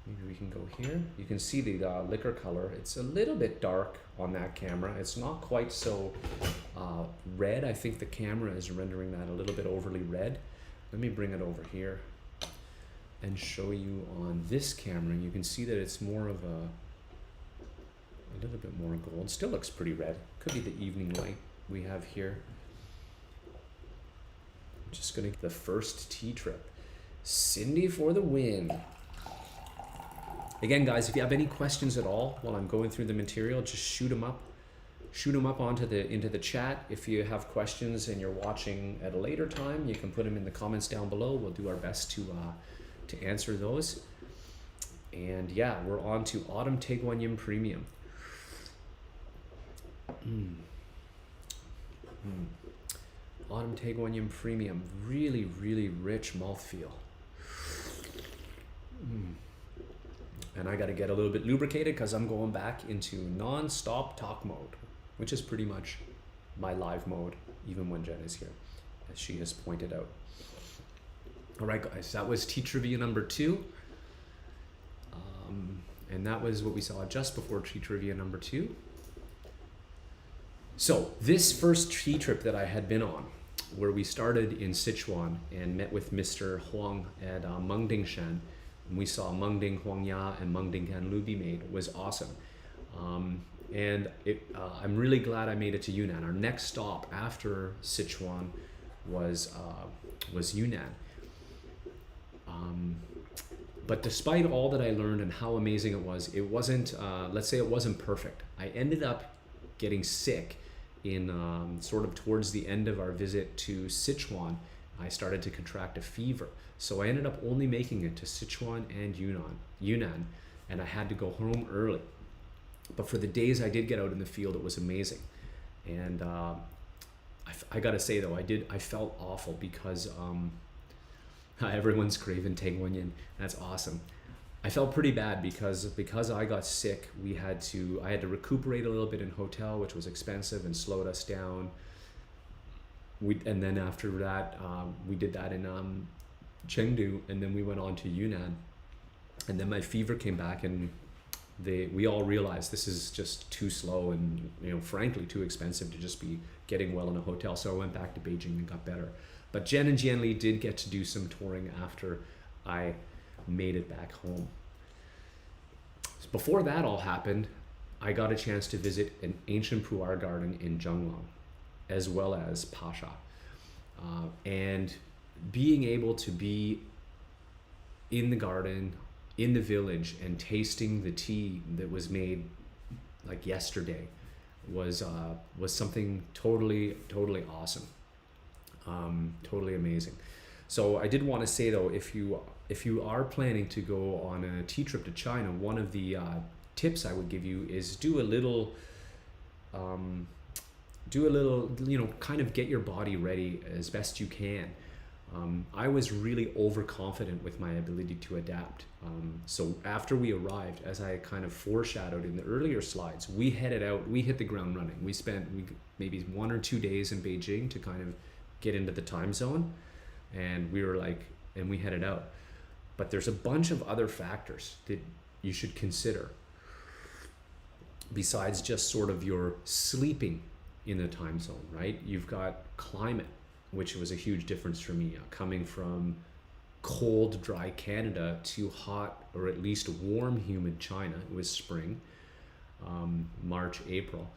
Maybe we can go here. You can see the liquor color. It's a little bit dark on that camera. It's not quite so red. I think the camera is rendering that a little bit overly red. Let me bring it over here and show you on this camera. You can see that it's more of a little bit more gold. Still looks pretty red. Could be the evening light we have here. I'm just gonna get the first tea trip. Cindy for the win. Again, guys, if you have any questions at all while I'm going through the material, just shoot them up. Shoot them up into the chat. If you have questions and you're watching at a later time, you can put them in the comments down below. We'll do our best to answer those. And yeah, we're on to Autumn Taeguanyin Premium. Autumn Taeguanyin Premium, really, really rich mouthfeel. And I got to get a little bit lubricated because I'm going back into non-stop talk mode, which is pretty much my live mode, even when Jen is here, as she has pointed out. All right, guys, that was tea trivia number 2. And that was what we saw just before tea trivia number 2. So this first tea trip that I had been on, where we started in Sichuan and met with Mr. Huang at Mengding Shan, and we saw Mengding Huangya and Mengding Newbie made, was awesome. And I'm really glad I made it to Yunnan. Our next stop after Sichuan was Yunnan. But despite all that I learned and how amazing it wasn't, let's say it wasn't perfect. I ended up getting sick in sort of towards the end of our visit to Sichuan. I started to contract a fever. So I ended up only making it to Sichuan and Yunnan, and I had to go home early. But for the days I did get out in the field, it was amazing. And I gotta say though, I felt awful because everyone's craving Taeguanyin. That's awesome. I felt pretty bad because I got sick. I had to recuperate a little bit in hotel, which was expensive and slowed us down. And then after that, we did that in Chengdu, and then we went on to Yunnan. And then my fever came back, and we all realized this is just too slow and, frankly, too expensive to just be getting well in a hotel. So I went back to Beijing and got better. But Zhen and Jianli did get to do some touring after I made it back home. Before that all happened, I got a chance to visit an ancient pu'er garden in Zhenglong, as well as Pasha. And being able to be in the garden, in the village, and tasting the tea that was made like yesterday was something totally awesome. Totally amazing. So I did want to say though, if you are planning to go on a tea trip to China, one of the tips I would give you is do a little, kind of get your body ready as best you can. I was really overconfident with my ability to adapt. So after we arrived, as I kind of foreshadowed in the earlier slides, we headed out, we hit the ground running. We spent maybe 1 or 2 days in Beijing to kind of get into the time zone, and we headed out. But there's a bunch of other factors that you should consider besides just sort of your sleeping in the time zone, right? You've got climate, which was a huge difference for me, coming from cold, dry Canada to hot, or at least warm, humid China. It was spring, March, April.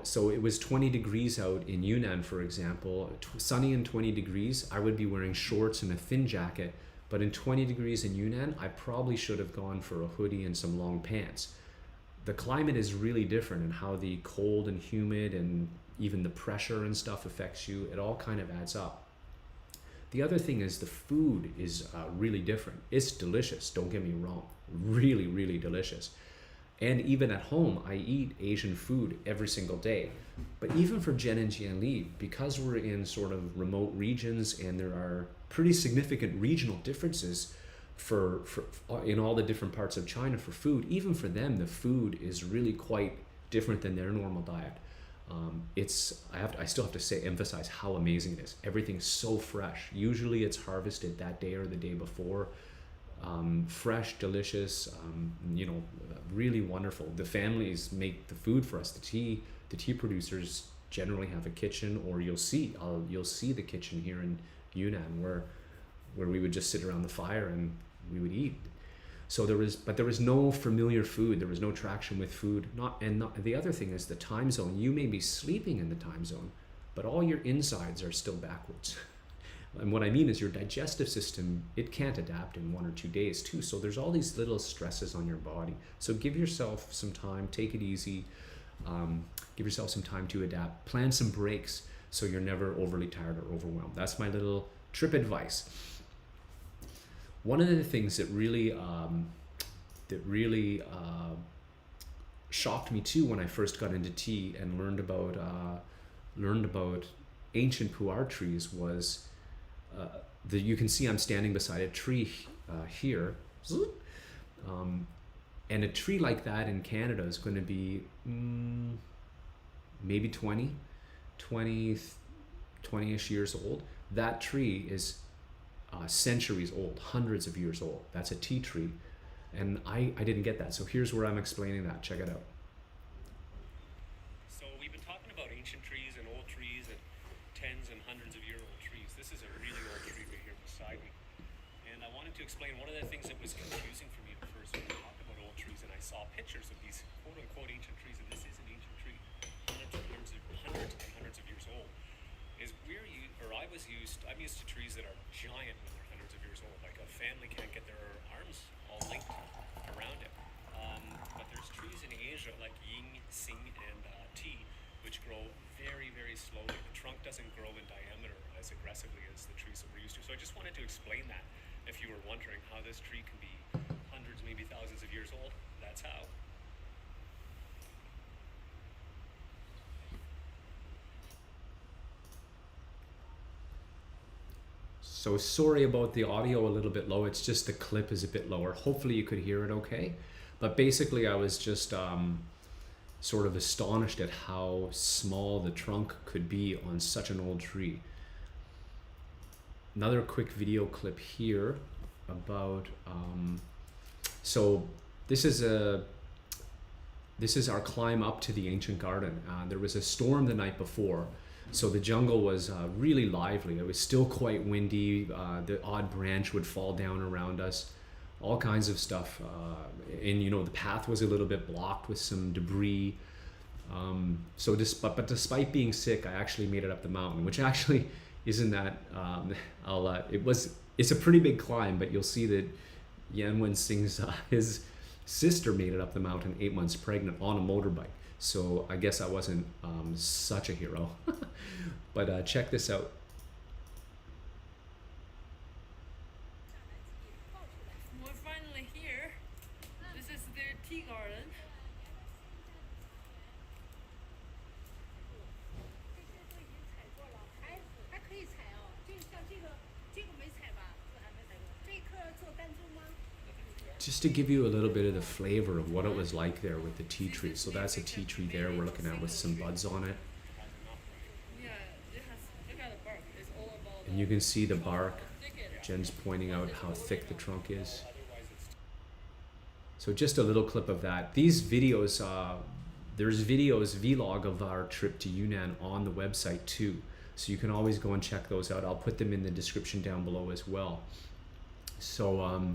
So it was 20 degrees out in Yunnan, for example, sunny and 20 degrees. I would be wearing shorts and a thin jacket, but in 20 degrees in Yunnan, I probably should have gone for a hoodie and some long pants. The climate is really different, and how the cold and humid and even the pressure and stuff affects you. It all kind of adds up. The other thing is the food is really different. It's delicious, don't get me wrong, really, really delicious. And even at home, I eat Asian food every single day. But even for Zhen and Jianli, because we're in sort of remote regions and there are pretty significant regional differences for in all the different parts of China for food, even for them, the food is really quite different than their normal diet. I still have to emphasize how amazing it is. Everything's so fresh. Usually it's harvested that day or the day before. fresh, delicious, really wonderful. The families make the food for us. The tea producers generally have a kitchen, or you'll see the kitchen here in Yunnan where we would just sit around the fire and we would eat. So there was no familiar food. There was no traction with food. The other thing is the time zone. You may be sleeping in the time zone, but all your insides are still backwards. And what I mean is your digestive system, it can't adapt in 1 or 2 days too. So there's all these little stresses on your body. So give yourself some time, take it easy, give yourself some time to adapt, plan some breaks so you're never overly tired or overwhelmed. That's my little trip advice. One of the things that really shocked me too when I first got into tea and learned about ancient pu'er trees was you can see I'm standing beside a tree here, and a tree like that in Canada is going to be maybe 20-ish years old. That tree is centuries old, hundreds of years old. That's a tea tree, and I didn't get that. So here's where I'm explaining that. Check it out.
So we've been talking about ancient trees and old trees and tens and hundreds of year old trees. This is a really old tree right here beside me, and I wanted to explain one of the things that was confusing for me at first when we talked about old trees, and I saw pictures of these quote unquote ancient trees, and this is an ancient tree, hundreds of years old. I'm used to trees that are giant when they're hundreds of years old. Like a family can't get their arms all linked around it. But there's trees in Asia like ying, xing, and tea, which grow very, very slowly. The trunk doesn't grow in diameter as aggressively as the trees that we're used to. So I just wanted to explain that. If you were wondering how this tree can be hundreds, maybe thousands of years old, that's how.
So sorry about the audio a little bit low. It's just the clip is a bit lower. Hopefully you could hear it okay. But basically I was just sort of astonished at how small the trunk could be on such an old tree. Another quick video clip here about, so this is our climb up to the ancient garden. There was a storm the night before, so the jungle was really lively. It was still quite windy. The odd branch would fall down around us, all kinds of stuff. And the path was a little bit blocked with some debris. But despite being sick, I actually made it up the mountain, which actually isn't that, it's a pretty big climb, but you'll see that Yan Sing's his sister made it up the mountain 8 months pregnant on a motorbike. So I guess I wasn't such a hero. But check this out.
We're finally here. This is their tea garden.
Just to give you a little bit of the flavor of what it was like there with the tea tree. So that's a tea tree there we're looking at with some buds on it.
Yeah, it has, look at the bark. It's all about
And you can see the bark. Jen's pointing out how thick the trunk is. So just a little clip of that. These videos, there's vlog of our trip to Yunnan on the website too. So you can always go and check those out. I'll put them in the description down below as well. So,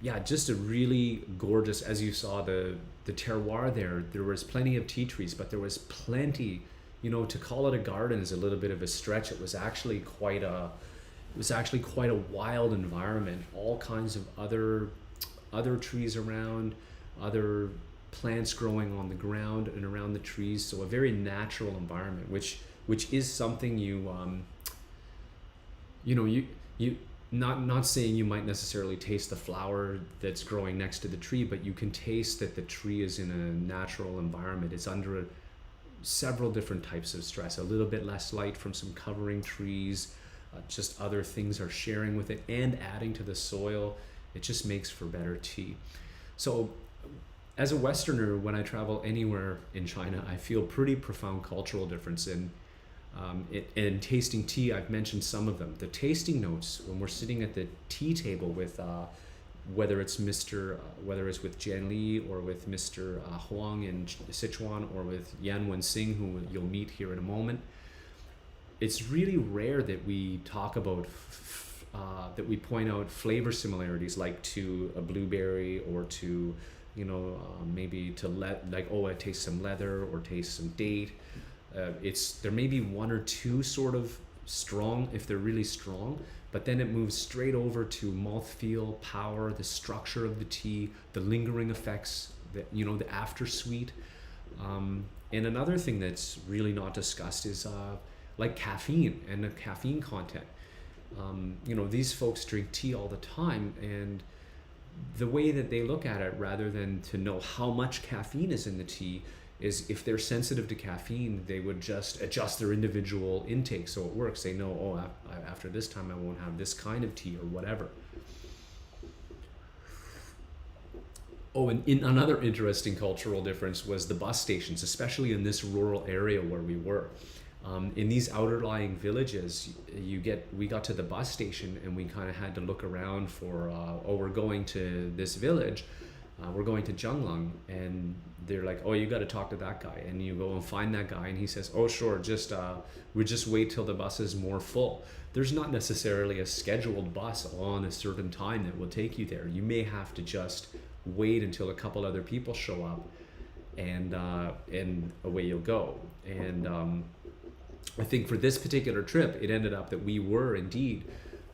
yeah, just a really gorgeous, as you saw the terroir there was plenty of tea trees, but there was plenty, to call it a garden is a little bit of a stretch. It was actually quite a wild environment. All kinds of other trees around, other plants growing on the ground and around the trees. So a very natural environment, which is something not saying you might necessarily taste the flower that's growing next to the tree, but you can taste that the tree is in a natural environment. It's under several different types of stress, a little bit less light from some covering trees, just other things are sharing with it and adding to the soil. It just makes for better tea. So as a Westerner, when I travel anywhere in China, I feel pretty profound cultural difference. And And tasting tea, I've mentioned some of them. The tasting notes when we're sitting at the tea table with whether it's with Jianli or with Mr. Huang in Sichuan or with Yan Wenxing, who you'll meet here in a moment. It's really rare that we talk about that we point out flavor similarities, like to a blueberry or to maybe to I taste some leather or taste some date. There may be one or two sort of strong if they're really strong, but then it moves straight over to mouthfeel, power, the structure of the tea, the lingering effects, the after sweet. And another thing that's really not discussed is like caffeine and the caffeine content. These folks drink tea all the time, and the way that they look at it, rather than to know how much caffeine is in the tea, is if they're sensitive to caffeine, they would just adjust their individual intake so it works. They know, after this time I won't have this kind of tea or whatever. Oh, and another interesting cultural difference was the bus stations, especially in this rural area where we were. In these outer-lying villages, we got to the bus station and we kind of had to look around for, we're going to this village, we're going to Zhenglong, and they're like, oh, you got to talk to that guy, and you go and find that guy, and he says, oh, sure, we just wait till the bus is more full. There's not necessarily a scheduled bus on a certain time that will take you there. You may have to just wait until a couple other people show up, and away you'll go. And I think for this particular trip, it ended up that we were indeed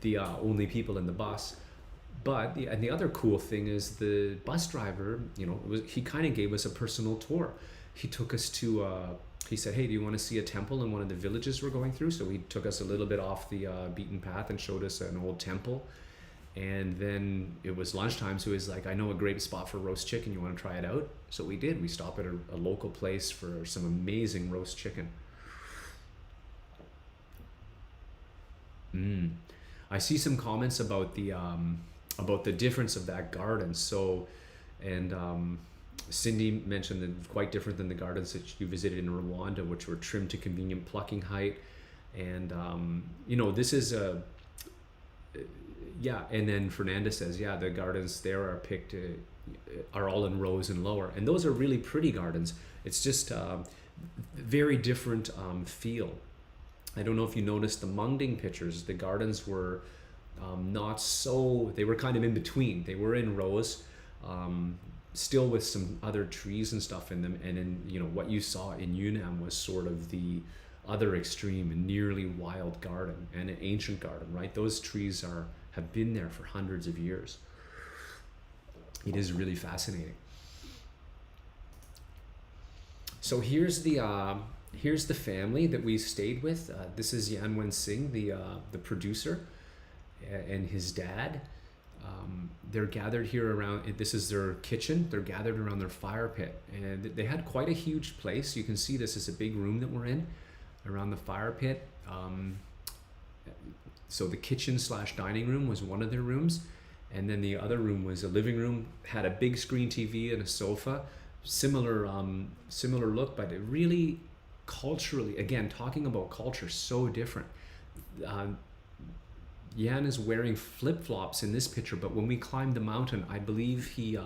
the only people in the bus. But the other cool thing is the bus driver, he kind of gave us a personal tour. He took us to, he said, hey, do you want to see a temple in one of the villages we're going through? So he took us a little bit off the beaten path and showed us an old temple. And then it was lunchtime, so he was like, I know a great spot for roast chicken. You want to try it out? So we did. We stopped at a local place for some amazing roast chicken. I see some comments about the difference of that garden. So, and Cindy mentioned that it's quite different than the gardens that you visited in Rwanda, which were trimmed to convenient plucking height. And this is and then Fernanda says, the gardens there are picked, are all in rows and lower. And those are really pretty gardens. It's just very different feel. I don't know if you noticed the Mengding pictures, the gardens were they were kind of in between. They were in rows, still with some other trees and stuff in them. And in, what you saw in Yunnan was sort of the other extreme, a nearly wild garden and an ancient garden, right? Those trees have been there for hundreds of years. It is really fascinating. So here's the family that we stayed with. This is Yan Wenxing, the producer, and his dad. They're gathered here around, this is their kitchen. They're gathered around their fire pit, and they had quite a huge place. You can see this is a big room that we're in around the fire pit. So the kitchen / dining room was one of their rooms, and then the other room was a living room, had a big screen TV and a sofa, similar look, but it really culturally, again, talking about culture, so different. Yan is wearing flip-flops in this picture, but when we climbed the mountain, I believe he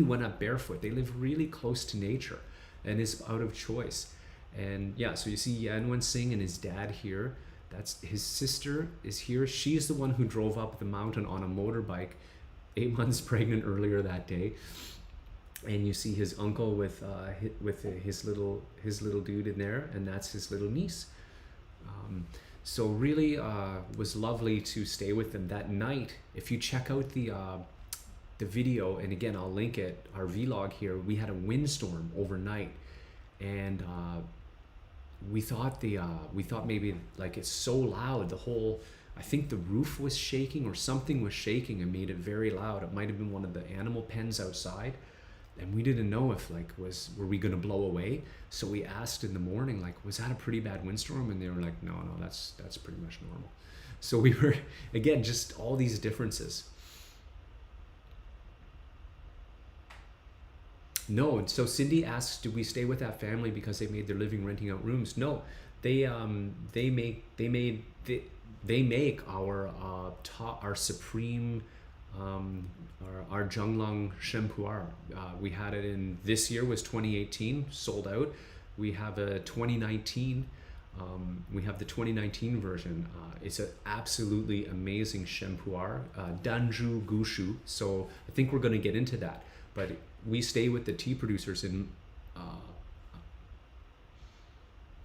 went up barefoot. They live really close to nature and is out of choice. And so you see Yan Wenxing and his dad here. That's his sister is here. She's the one who drove up the mountain on a motorbike, 8 months pregnant earlier that day. And you see his uncle with his little dude in there, and that's his little niece. So really was lovely to stay with them that night. If you check out the video, and again I'll link it, our vlog here, we had a windstorm overnight, and we thought maybe like it's so loud, I think the roof was shaking or something was shaking and made it very loud. It might have been one of the animal pens outside. And we didn't know if were we gonna blow away? So we asked in the morning, was that a pretty bad windstorm? And they were like, no, that's pretty much normal. So we were, again, just all these differences. No, so Cindy asks, did we stay with that family because they made their living renting out rooms? No, They make our our supreme our Zhenglong Shen Pu'er. We had it in this year was 2018, sold out. We have a 2019. We have the 2019 version. It's an absolutely amazing Shen Pu'er, Danju Gushu. So I think we're going to get into that. But we stay with the tea producers in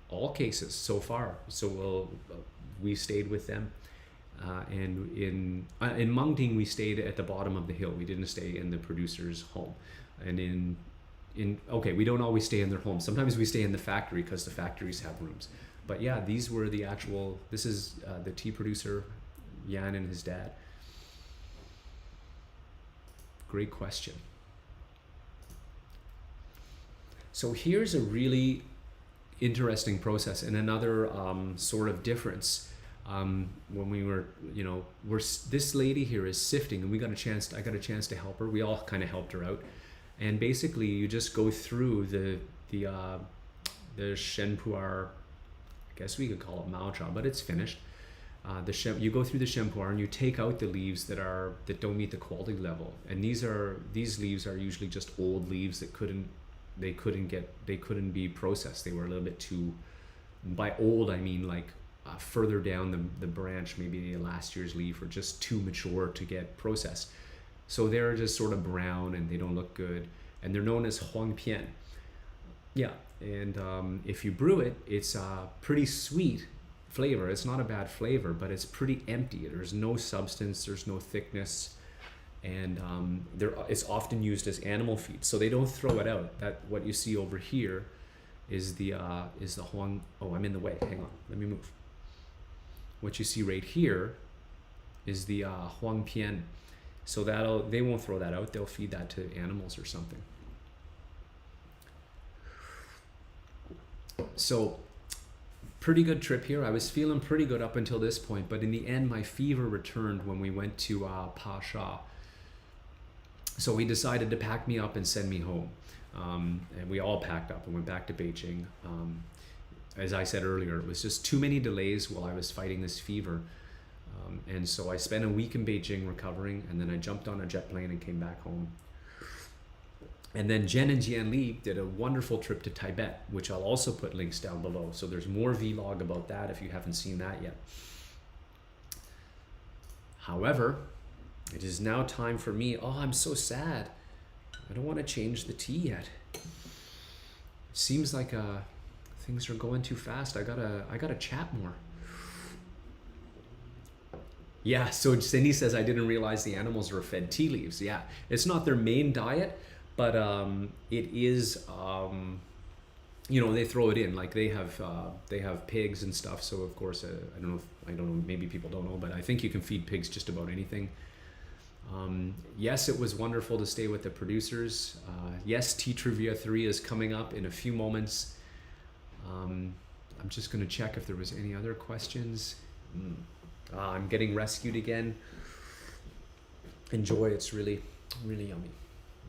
all cases so far. So we stayed with them. And in Mengding, we stayed at the bottom of the hill. We didn't stay in the producer's home. And okay, we don't always stay in their home. Sometimes we stay in the factory because the factories have rooms. But yeah, these were the actual. This is the tea producer, Yan and his dad. Great question. So here's a really interesting process and another sort of difference. When we were, this lady here is sifting, and I got a chance to help her. We all kind of helped her out, and basically you just go through the Shen Pu'er. I guess we could call it Mao Cha, but it's finished. You go through the Shen Pu'er and you take out the leaves that don't meet the quality level, and these leaves are usually just old leaves that couldn't be processed. They were a little bit too, by old I mean like further down the branch, maybe last year's leaf, or just too mature to get processed. So they're just sort of brown and they don't look good, and they're known as Huang Pian. Yeah, and if you brew it, it's a pretty sweet flavor. It's not a bad flavor, but it's pretty empty. There's no substance, there's no thickness, and it's often used as animal feed, so they don't throw it out. That what you see over here is the Huang. Oh, I'm in the way. Hang on, let me move. What you see right here is the Huang Pian. So they won't throw that out. They'll feed that to animals or something. So pretty good trip here. I was feeling pretty good up until this point, but in the end, my fever returned when we went to Pa Sha. So he decided to pack me up and send me home. And we all packed up and went back to Beijing. As I said earlier, it was just too many delays while I was fighting this fever. And so I spent a week in Beijing recovering, and then I jumped on a jet plane and came back home. And then Zhen and Jianli did a wonderful trip to Tibet, which I'll also put links down below. So there's more vlog about that if you haven't seen that yet. However, it is now time for me. Oh, I'm so sad. I don't want to change the tea yet. It seems like things are going too fast. I gotta chat more. Yeah, so Cindy says I didn't realize the animals were fed tea leaves. Yeah, it's not their main diet, but it is. They throw it in. Like they have pigs and stuff. So of course, I don't know. Maybe people don't know, but I think you can feed pigs just about anything. Yes, it was wonderful to stay with the producers. Yes, Tea Trivia 3 is coming up in a few moments. I'm just going to check if there was any other questions. I'm getting rescued again. Enjoy, it's really, really yummy.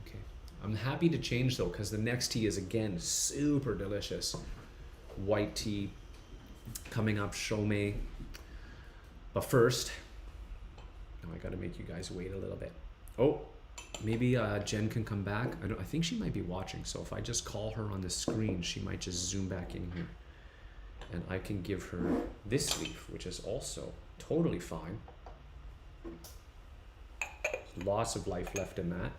Okay, I'm happy to change though, because the next tea is again super delicious. White tea coming up, Shomei. But first, I gotta make you guys wait a little bit. Oh, maybe Jen can come back. I think she might be watching, so if I just call her on the screen, she might just zoom back in here. And I can give her this leaf, which is also totally fine. There's lots of life left in that.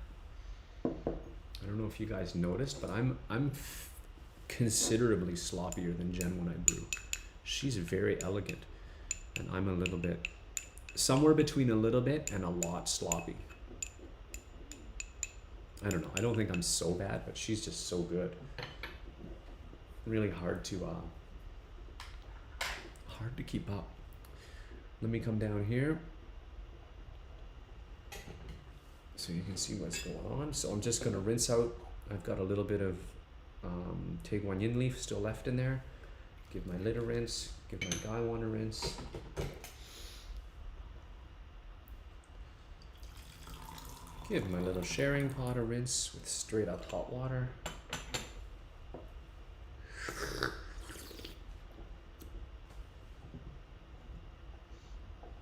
I don't know if you guys noticed, but I'm considerably sloppier than Jen when I brew. She's very elegant, and I'm a little bit, somewhere between a little bit and a lot sloppy. I don't know. I don't think I'm so bad, but she's just so good. Really hard to keep up. Let me come down here so you can see what's going on. So I'm just going to rinse out. I've got a little bit of Guan yin leaf still left in there. Give my lid a rinse. Give my Guan a rinse. Give my little sharing pot a rinse with straight up hot water.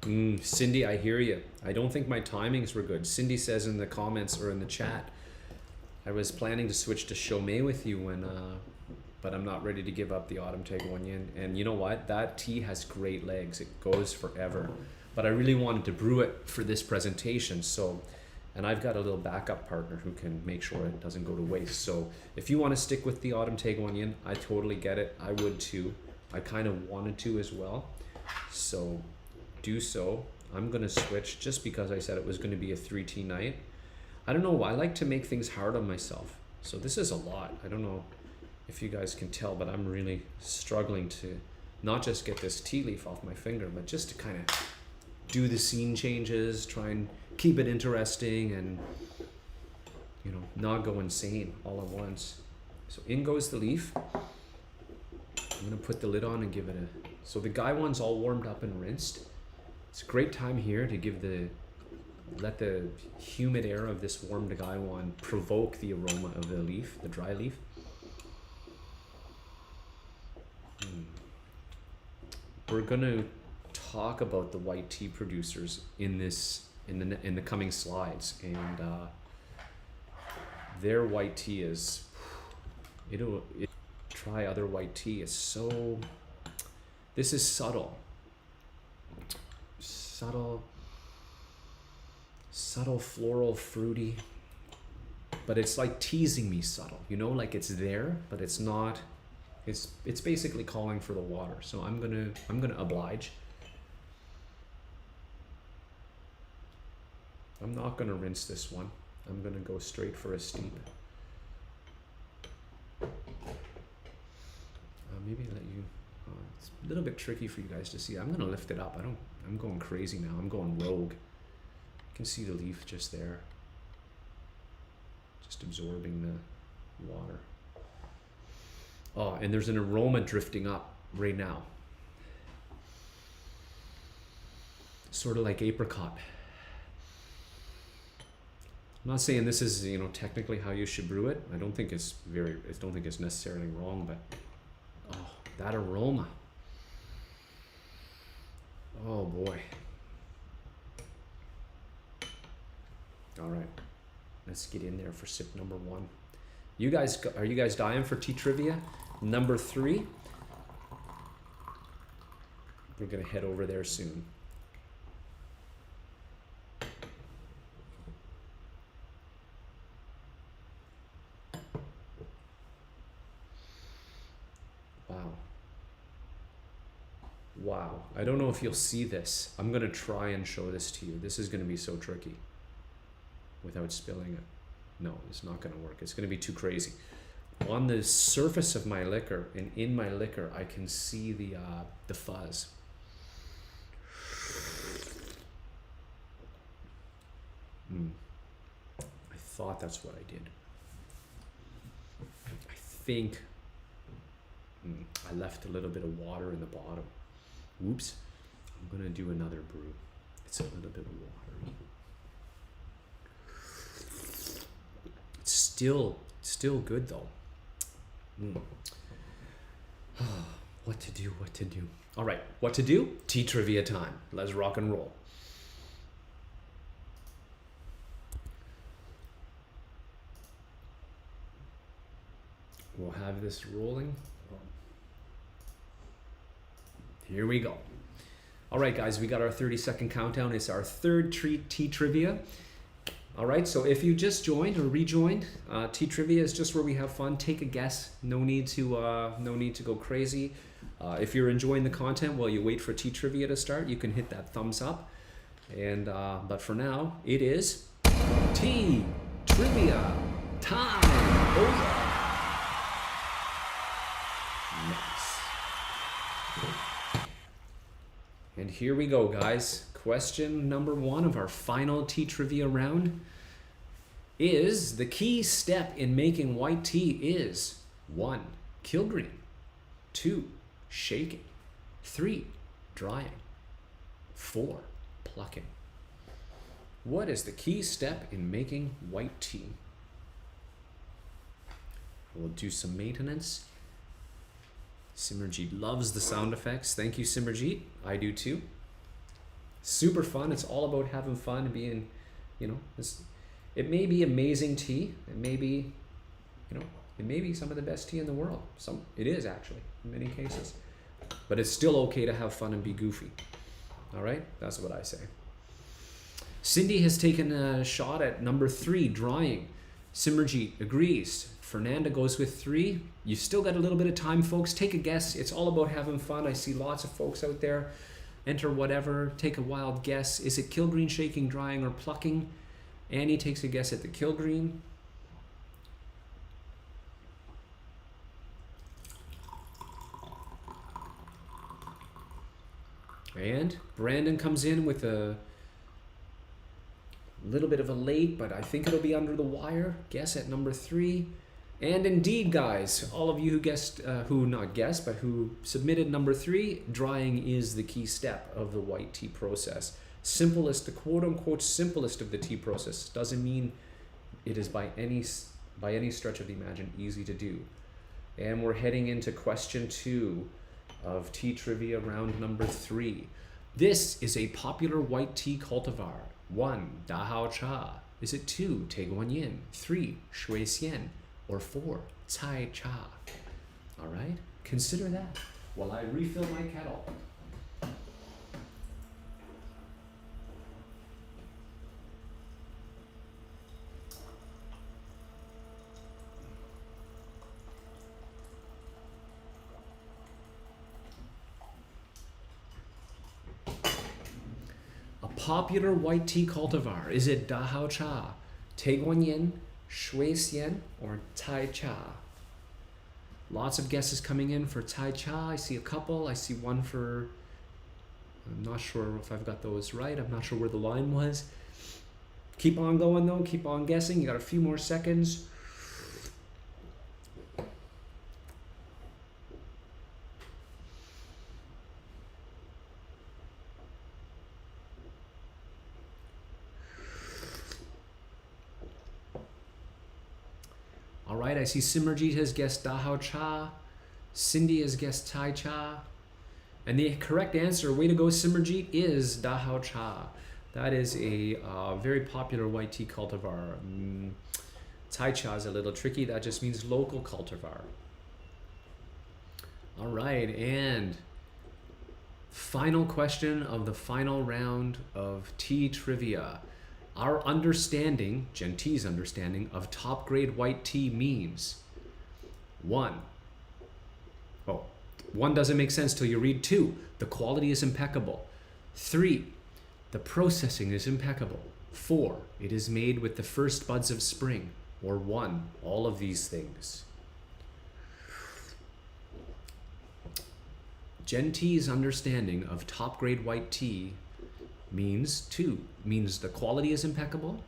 Cindy, I hear you. I don't think my timings were good. Cindy says in the comments or in the chat, I was planning to switch to Chomé with you when, but I'm not ready to give up the Autumn Taekwonyin. And you know what? That tea has great legs. It goes forever. But I really wanted to brew it for this presentation. So, and I've got a little backup partner who can make sure it doesn't go to waste. So if you want to stick with the Autumn Taekwonyin, I totally get it. I would too. I kind of wanted to as well. So do so. I'm going to switch just because I said it was going to be a 3 tea night. I don't know. I like to make things hard on myself. So this is a lot. I don't know if you guys can tell, but I'm really struggling to not just get this tea leaf off my finger, but just to kind of do the scene changes, try and keep it interesting and, you know, not go insane all at once. So in goes the leaf. I'm going to put the lid on and give it a... So the Gaiwan's all warmed up and rinsed. It's a great time here to give let the humid air of this warmed Gaiwan provoke the aroma of the leaf, the dry leaf. We're going to talk about the white tea producers in the coming slides, and their white tea is try other white tea. It's so, this is subtle, floral, fruity, but it's like teasing me subtle, you know, like it's there, but it's not. It's basically calling for the water. So I'm gonna oblige. I'm not gonna rinse this one. I'm gonna go straight for a steep. Maybe let you. It's a little bit tricky for you guys to see. I'm gonna lift it up. I'm going crazy now. I'm going rogue. You can see the leaf just there, just absorbing the water. Oh, and there's an aroma drifting up right now. Sort of like apricot. I'm not saying this is, you know, technically how you should brew it. I don't think it's necessarily wrong, but oh, that aroma. Oh boy. All right. Let's get in there for sip number 1. Are you guys dying for tea trivia? Number 3. We're gonna head over there soon. Wow. I don't know if you'll see this. I'm gonna try and show this to you. This is gonna be so tricky without spilling it. No, it's not gonna work. It's gonna be too crazy. On the surface of my liquor and in my liquor, I can see the fuzz. I thought that's what I did. I think I left a little bit of water in the bottom. Oops. I'm gonna do another brew. It's a little bit watery. It's still good though. What to do? All right, what to do? Tea trivia time. Let's rock and roll. We'll have this rolling. Here we go. All right, guys, we got our 30-second countdown. It's our third tea trivia. All right, so if you just joined or rejoined, tea trivia is just where we have fun. Take a guess. No need to go crazy. If you're enjoying the content while you wait for tea trivia to start, you can hit that thumbs up. And but for now, it is tea trivia time. Oh yeah. Nice. And here we go, guys. Question number 1 of our final tea trivia round is: the key step in making white tea is 1. Kilgreen, 2. Shaking, 3. Drying, 4. Plucking. What is the key step in making white tea? We'll do some maintenance. Simmerjeet loves the sound effects. Thank you, Simmerjeet. I do too. Super fun. It's all about having fun and being, you know, it may be amazing tea. It may be, you know, it may be some of the best tea in the world. It is actually in many cases, but it's still okay to have fun and be goofy. All right, that's what I say. Cindy has taken a shot at number 3, drying. Simmerjeet agrees. Fernanda goes with 3. You still got a little bit of time, folks. Take a guess. It's all about having fun. I see lots of folks out there. Enter whatever. Take a wild guess. Is it Kilgreen, shaking, drying, or plucking? Annie takes a guess at the Kilgreen. And Brandon comes in with a little bit of a late, but I think it'll be under the wire. Guess at number 3. And indeed, guys, all of you who guessed, who submitted number 3, drying is the key step of the white tea process. Simplest, the quote-unquote simplest of the tea process. Doesn't mean it is by any stretch of the imagination easy to do. And we're heading into question 2 of tea trivia round number 3. This is a popular white tea cultivar. 1. Da Hao Cha. Is it 2. Te Guan Yin? 3. Shui Xian? Or 4. Cai Cha? All right, consider that while I refill my kettle. Popular white tea cultivar. Is it Da Hao Cha, Te Guan Yin, Shui Xian, or Tai Cha? Lots of guesses coming in for Tai Cha. I see a couple. I see one for, I'm not sure if I've got those right. I'm not sure where the line was. Keep on going though. Keep on guessing. You got a few more seconds. All right, I see Simmerjeet has guessed Da Hao Cha. Cindy has guessed Tai Cha. And the correct answer, way to go Simmerjeet, is Da Hao Cha. That is a very popular white tea cultivar. Tai Cha is a little tricky. That just means local cultivar. All right, and final question of the final round of tea trivia. Our understanding, Zhen Tea's understanding, of top grade white tea means 1. Oh, 1 doesn't make sense till you read 2. The quality is impeccable. 3. The processing is impeccable. 4. It is made with the first buds of spring. Or 1. All of these things. Zhen Tea's understanding of top grade white tea means 2. Means the quality is impeccable.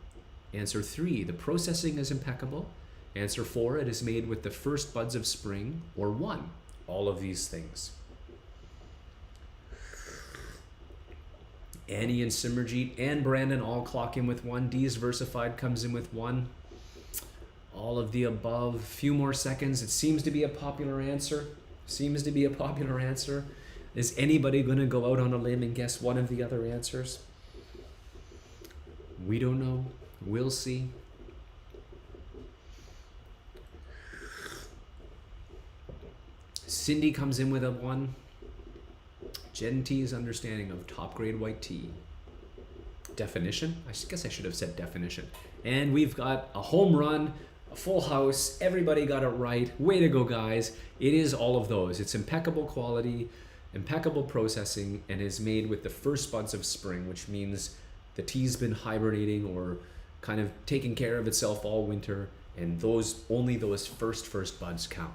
Answer 3, the processing is impeccable. Answer 4, it is made with the first buds of spring. Or 1, all of these things. Annie and Simmerjeet and Brandon all clock in with 1. D's Versified comes in with 1. All of the above. Few more seconds. It seems to be a popular answer. Seems to be a popular answer. Is anybody going to go out on a limb and guess one of the other answers? We don't know. We'll see. Cindy comes in with a 1. Zhen Tea's understanding of top grade white tea. Definition? I guess I should have said definition. And we've got a home run, a full house. Everybody got it right. Way to go, guys. It is all of those. It's impeccable quality, impeccable processing, and is made with the first buds of spring, which means the tea's been hibernating or kind of taking care of itself all winter, and only those first buds count.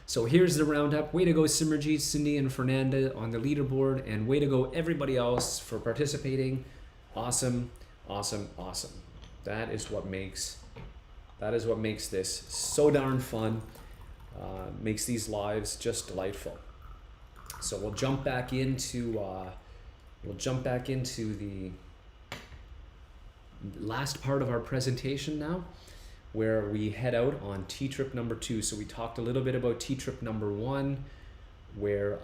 So here's the roundup. Way to go Simmerjeet, Cindy, and Fernanda on the leaderboard, and way to go everybody else for participating. Awesome, awesome, awesome. That is what makes this so darn fun. Makes these lives just delightful. So we'll jump back into the last part of our presentation now, where we head out on tea trip number 2. So we talked a little bit about tea trip number 1, where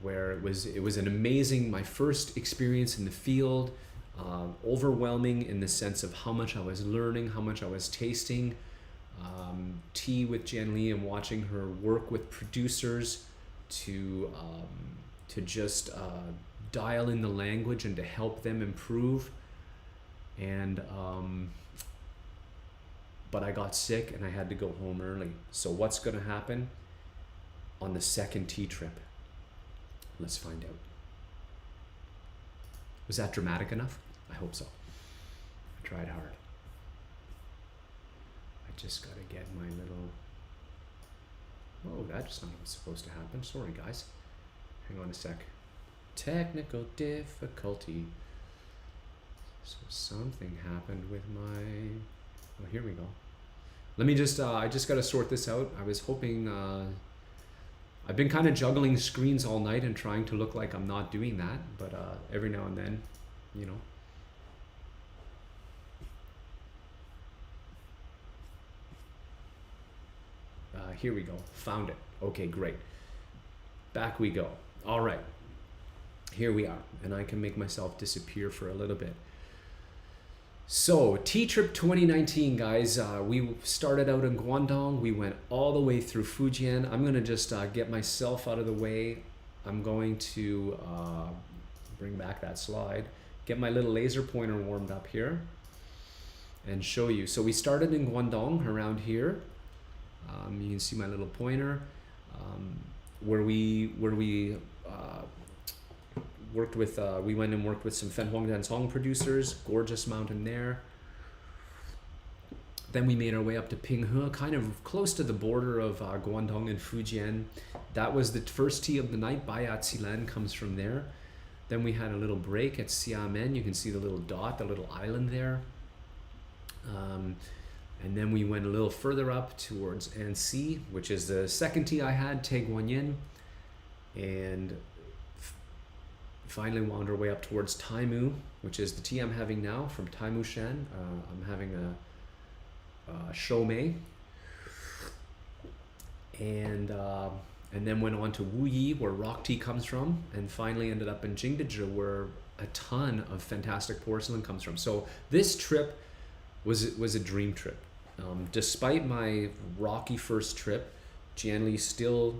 where it was an amazing, my first experience in the field, overwhelming in the sense of how much I was learning, how much I was tasting tea with Jianli and watching her work with producers to just dial in the language and to help them improve. And but I got sick and I had to go home early. So what's going to happen on the second tea trip? Let's find out. Was that dramatic enough? I hope so. I tried hard. I just got to get my little... Oh, that's not what's supposed to happen. Sorry, guys. Hang on a sec. Technical difficulty. So something happened with my... Oh, here we go. Let me just, I just got to sort this out. I was hoping, I've been kind of juggling screens all night and trying to look like I'm not doing that, but every now and then, you know. Here we go. Found it. Okay, great. Back we go. All right. Here we are. And I can make myself disappear for a little bit. So, Tea Trip 2019, guys. We started out in Guangdong. We went all the way through Fujian. I'm going to just get myself out of the way. I'm going to bring back that slide. Get my little laser pointer warmed up here and show you. So we started in Guangdong around here. You can see my little pointer where we worked with, we went and worked with some Fen Huangdan Song producers, gorgeous mountain there. Then we made our way up to Pinghe, kind of close to the border of Guangdong and Fujian. That was the first tea of the night. Baya Xilan comes from there. Then we had a little break at Xiamen. You can see the little dot, the little island there. And then we went a little further up towards Anxi, which is the second tea I had, Te Guanyin. And finally wound our way up towards Taimu, which is the tea I'm having now from Taimu Shan. I'm having a Shomei. And then went on to Wuyi, where rock tea comes from, and finally ended up in Jingdezhi, where a ton of fantastic porcelain comes from. So this trip was a dream trip. Despite my rocky first trip, Jianli still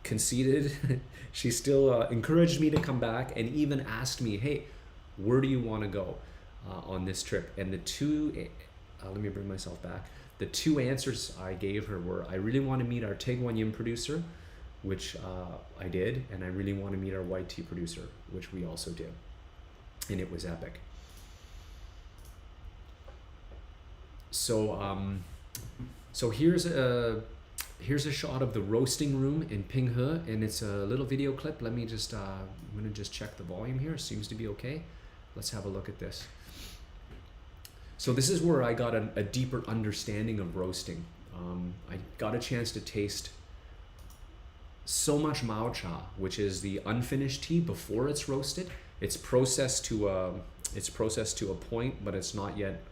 conceded. She still encouraged me to come back and even asked me, hey, where do you want to go on this trip? And the two, let me bring myself back. The two answers I gave her were, I really want to meet our Te Guanyin producer, which I did, and I really want to meet our white tea producer, which we also did. And it was epic. So here's a shot of the roasting room in Pinghe, and it's a little video clip. Let me just, I'm gonna just check the volume here. Seems to be okay. Let's have a look at this. So this is where I got a deeper understanding of roasting. I got a chance to taste so much Mao Cha, which is the unfinished tea before it's roasted. It's processed to a point, but it's not yet,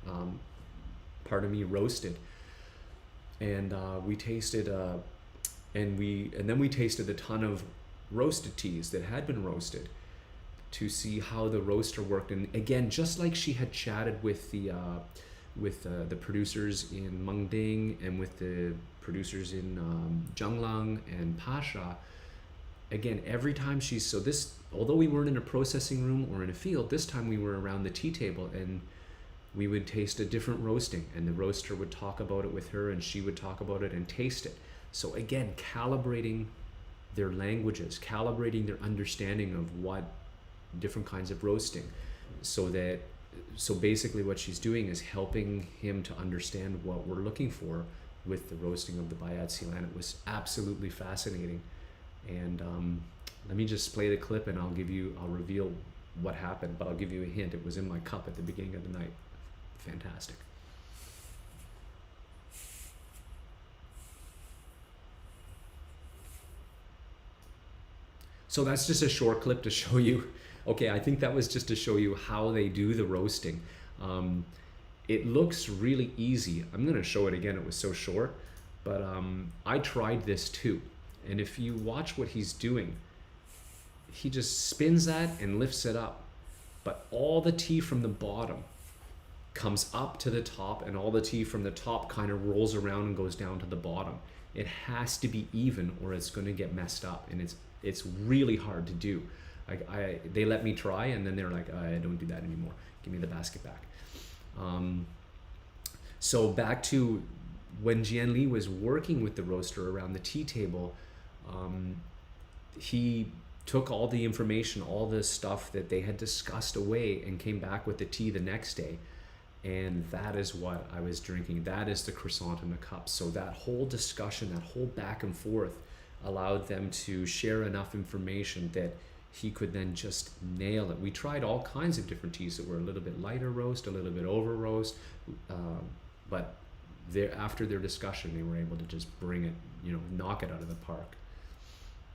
pardon me, roasted. And we tasted, and then we tasted a ton of roasted teas that had been roasted to see how the roaster worked. And again, just like she had chatted with the producers in Mengding and with the producers in Zhenglang and Pasha, again, every time although we weren't in a processing room or in a field, this time we were around the tea table and we would taste a different roasting, and the roaster would talk about it with her and she would talk about it and taste it. So again, calibrating their languages, calibrating their understanding of what different kinds of roasting, so basically what she's doing is helping him to understand what we're looking for with the roasting of the Bayat Silan. It was absolutely fascinating. And let me just play the clip and I'll reveal what happened, but I'll give you a hint. It was in my cup at the beginning of the night. Fantastic. So that's just a short clip to show you. Okay, I think that was just to show you how they do the roasting. It looks really easy. I'm gonna show it again, it was so short, but I tried this too. And if you watch what he's doing, he just spins that and lifts it up, but all the tea from the bottom comes up to the top, and all the tea from the top kind of rolls around and goes down to the bottom. It has to be even, or it's going to get messed up, and it's really hard to do. They let me try, and then they're like, I don't do that anymore. Give me the basket back. So back to when Jianli was working with the roaster around the tea table, he took all the information, all the stuff that they had discussed away, and came back with the tea the next day. And that is what I was drinking. That is the croissant in the cup. So that whole discussion, that whole back and forth, allowed them to share enough information that he could then just nail it. We tried all kinds of different teas that were a little bit lighter roast, a little bit over roast, but after their discussion, they were able to just bring it, knock it out of the park.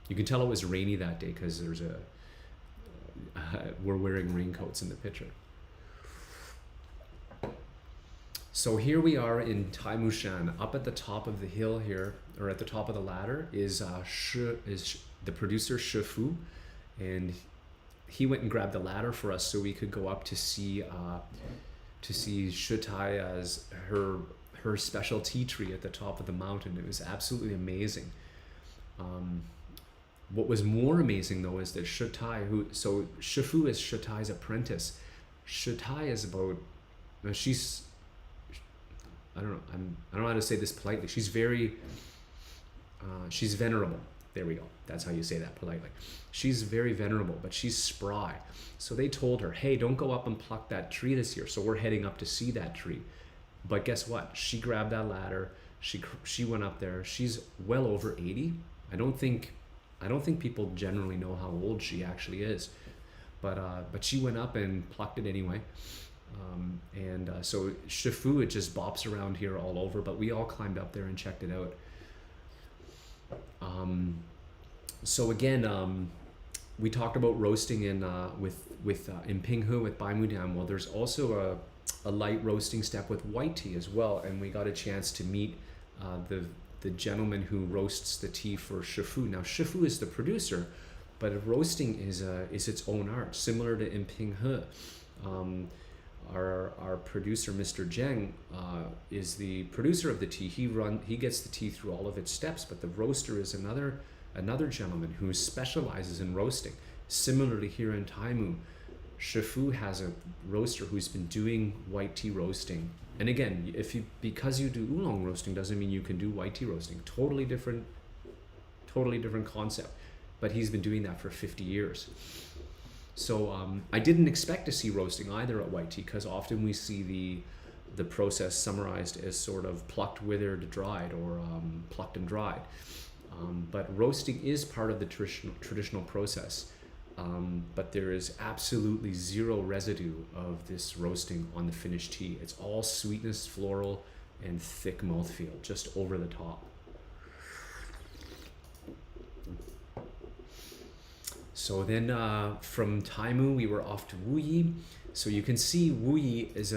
You can tell it was rainy that day because there's we're wearing raincoats in the picture. So here we are in Taimu Shan. Up at the top of the hill here, or at the top of the ladder, is the producer Shifu, and he went and grabbed the ladder for us so we could go up to see Shutai's her special tea tree at the top of the mountain. It was absolutely amazing. What was more amazing though is that Shifu is Shutai's apprentice. Shutai is I don't know how to say this politely. She's venerable. There we go. That's how you say that politely. She's very venerable, but she's spry. So they told her, hey, don't go up and pluck that tree this year. So we're heading up to see that tree. But guess what? She grabbed that ladder. She went up there. She's well over 80. I don't think people generally know how old she actually is. But she went up and plucked it anyway. So Shifu, it just bops around here all over, but we all climbed up there and checked it out. So again, we talked about roasting in Pinghu with Bai Mudian. Well, there's also a light roasting step with white tea as well, and we got a chance to meet the gentleman who roasts the tea for Shifu. Now Shifu is the producer, but roasting is its own art, similar to in Pinghe. Our producer, Mr. Zhen, is the producer of the tea. He gets the tea through all of its steps, but the roaster is another gentleman who specializes in roasting. Similarly, here in Taimu, Shifu has a roaster who's been doing white tea roasting. And again, because you do oolong roasting doesn't mean you can do white tea roasting. Totally different concept. But he's been doing that for 50 years. So I didn't expect to see roasting either at white tea, because often we see the process summarized as sort of plucked, withered, dried, or plucked and dried. But roasting is part of the traditional process. But there is absolutely zero residue of this roasting on the finished tea. It's all sweetness, floral, and thick mouthfeel, just over the top. So then from Taimu, we were off to Wuyi. So you can see Wuyi is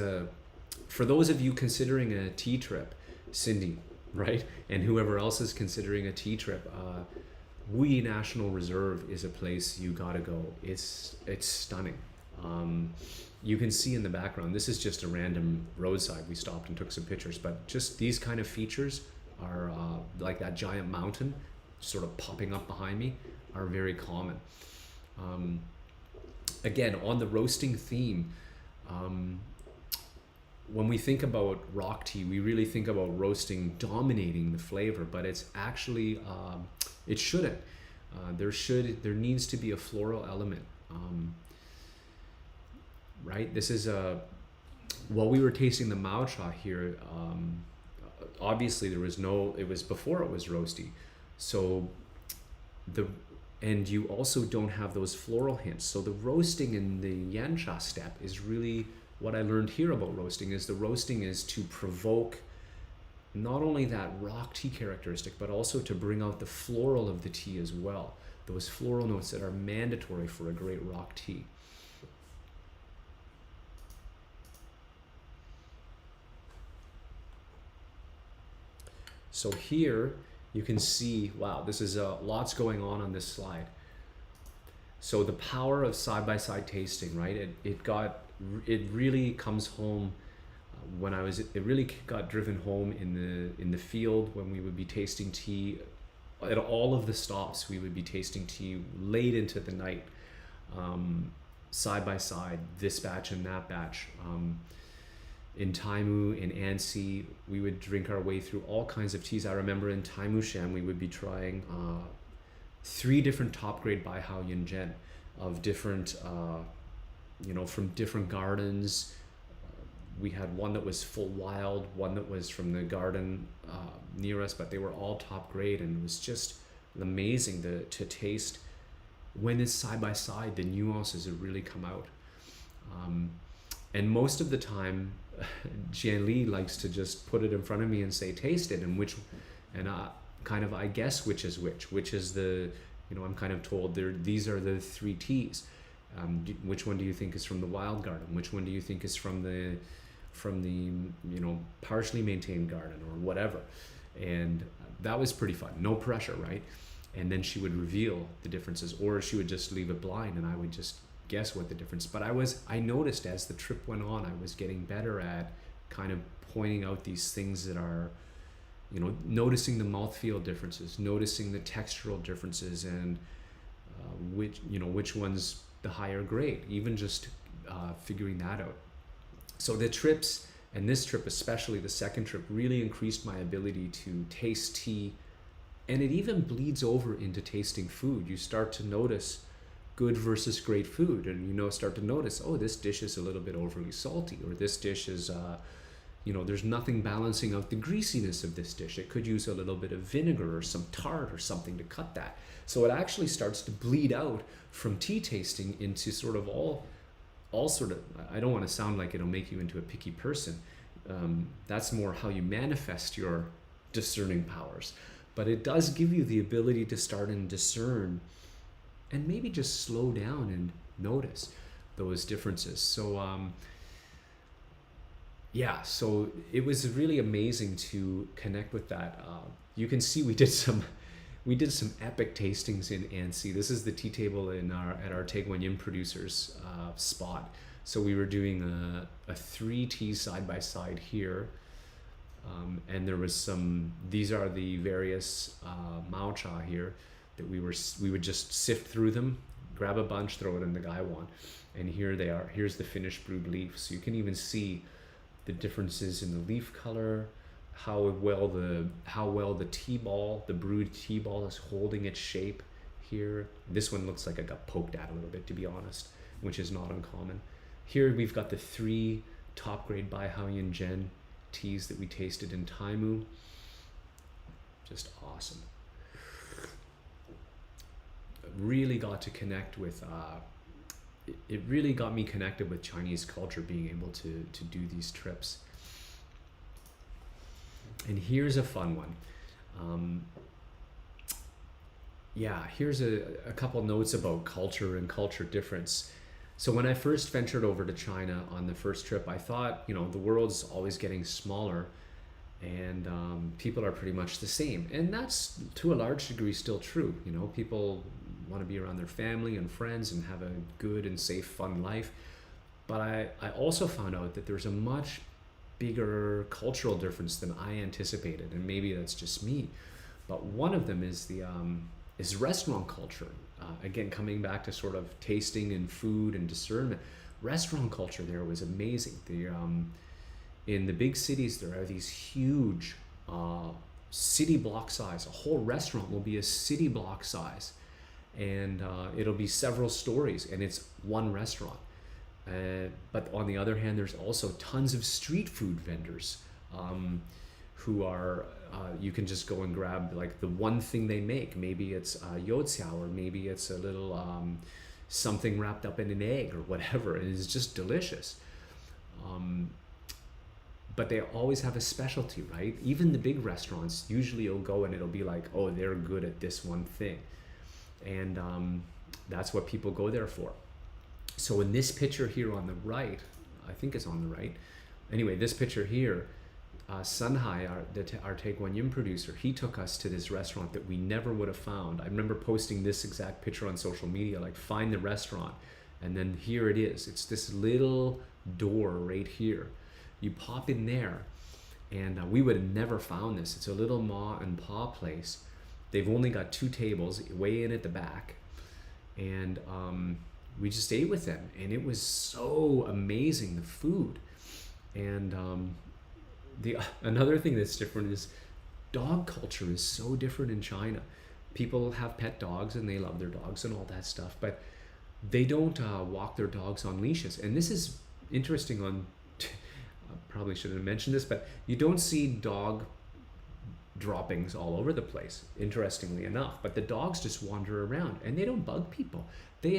for those of you considering a tea trip, Cindy, right? And whoever else is considering a tea trip, Wuyi National Reserve is a place you gotta go. It's stunning. You can see in the background, this is just a random roadside. We stopped and took some pictures, but just these kind of features are like that giant mountain sort of popping up behind me are very common. Again, on the roasting theme, when we think about rock tea, we really think about roasting dominating the flavor, but it's actually, it shouldn't. There needs to be a floral element, right? This is while we were tasting the Mao Cha here, obviously it was before it was roasty. So and you also don't have those floral hints. So the roasting in the Yan Cha step is really what I learned here about roasting. Is the roasting is to provoke not only that rock tea characteristic, but also to bring out the floral of the tea as well. Those floral notes that are mandatory for a great rock tea. So here you can see, wow, this is lots going on this slide. So the power of side-by-side tasting, right? It really comes home when it really got driven home in the field when we would be tasting tea. At all of the stops, we would be tasting tea late into the night, side by side, this batch and that batch. In Taimu, in Ansi, we would drink our way through all kinds of teas. I remember in Taimu Shan, we would be trying 3 different top grade Baihao Yin Zhen of different, from different gardens. We had one that was full wild, one that was from the garden near us, but they were all top grade, and it was just amazing to taste. When it's side by side, the nuances have really come out. And most of the time, Jianli likes to just put it in front of me and say, taste it, I guess which is which is the, I'm kind of told these are the 3 teas. Which one do you think is from the wild garden? Which one do you think is from the partially maintained garden or whatever? And that was pretty fun. No pressure, right? And then she would reveal the differences, or she would just leave it blind and I would just guess what the difference. But I noticed as the trip went on, I was getting better at kind of pointing out these things that are, noticing the mouthfeel differences, noticing the textural differences, and which one's the higher grade, even just figuring that out. So the trips, and this trip especially, the second trip, really increased my ability to taste tea, and it even bleeds over into tasting food. You start to notice good versus great food, and start to notice, oh, this dish is a little bit overly salty, or this dish is there's nothing balancing out the greasiness of this dish. It could use a little bit of vinegar or some tart or something to cut that. So it actually starts to bleed out from tea tasting into sort of all sort of, I don't want to sound like it'll make you into a picky person. That's more how you manifest your discerning powers. But it does give you the ability to start and discern and maybe just slow down and notice those differences. So so it was really amazing to connect with that. You can see we did some epic tastings in Ansi. This is the tea table at our Taiguan Yin producers spot. So we were doing a 3 teas side by side here, and there was these are the various Mao Cha here that we would just sift through them, grab a bunch, throw it in the Guan, and here they are. Here's the finished brewed leaf. So you can even see the differences in the leaf color, how well the tea ball, the brewed tea ball, is holding its shape here. This one looks like it got poked at a little bit, to be honest, which is not uncommon. Here we've got the 3 top grade Baihao Yin Zhen teas that we tasted in Taimu. Just awesome. Really got to connect with it really got me connected with Chinese culture, being able to do these trips. And here's a fun one. Here's a couple notes about culture and culture difference. So when I first ventured over to China on the first trip, I thought, the world's always getting smaller and people are pretty much the same. And that's to a large degree still true. People want to be around their family and friends and have a good and safe, fun life. But I also found out that there's a much bigger cultural difference than I anticipated, and maybe that's just me. But one of them is is restaurant culture. Again, coming back to sort of tasting and food and discernment, restaurant culture there was amazing. In the big cities, there are these huge city block size. A whole restaurant will be a city block size, and it'll be several stories, and it's one restaurant. But on the other hand, there's also tons of street food vendors who are, you can just go and grab like the one thing they make. Maybe it's youjiao, or maybe it's a little something wrapped up in an egg or whatever, and it's just delicious. But they always have a specialty, right? Even the big restaurants, usually you'll go and it'll be like, oh, they're good at this one thing. And that's what people go there for. So in this picture here on the right, I think it's on the right. Anyway, this picture here, Sunhai, our Taekwondim producer, he took us to this restaurant that we never would have found. I remember posting this exact picture on social media, like find the restaurant, and then here it is. It's this little door right here. You pop in there, and we would have never found this. It's a little ma and pa place. They've only got 2 tables way in at the back, and we just ate with them, and it was so amazing, the food. And another thing that's different is dog culture is so different in China. People have pet dogs and they love their dogs and all that stuff, but they don't walk their dogs on leashes. And this is interesting on, I probably shouldn't have mentioned this, but you don't see dog droppings all over the place, interestingly enough, but the dogs just wander around and they don't bug people. They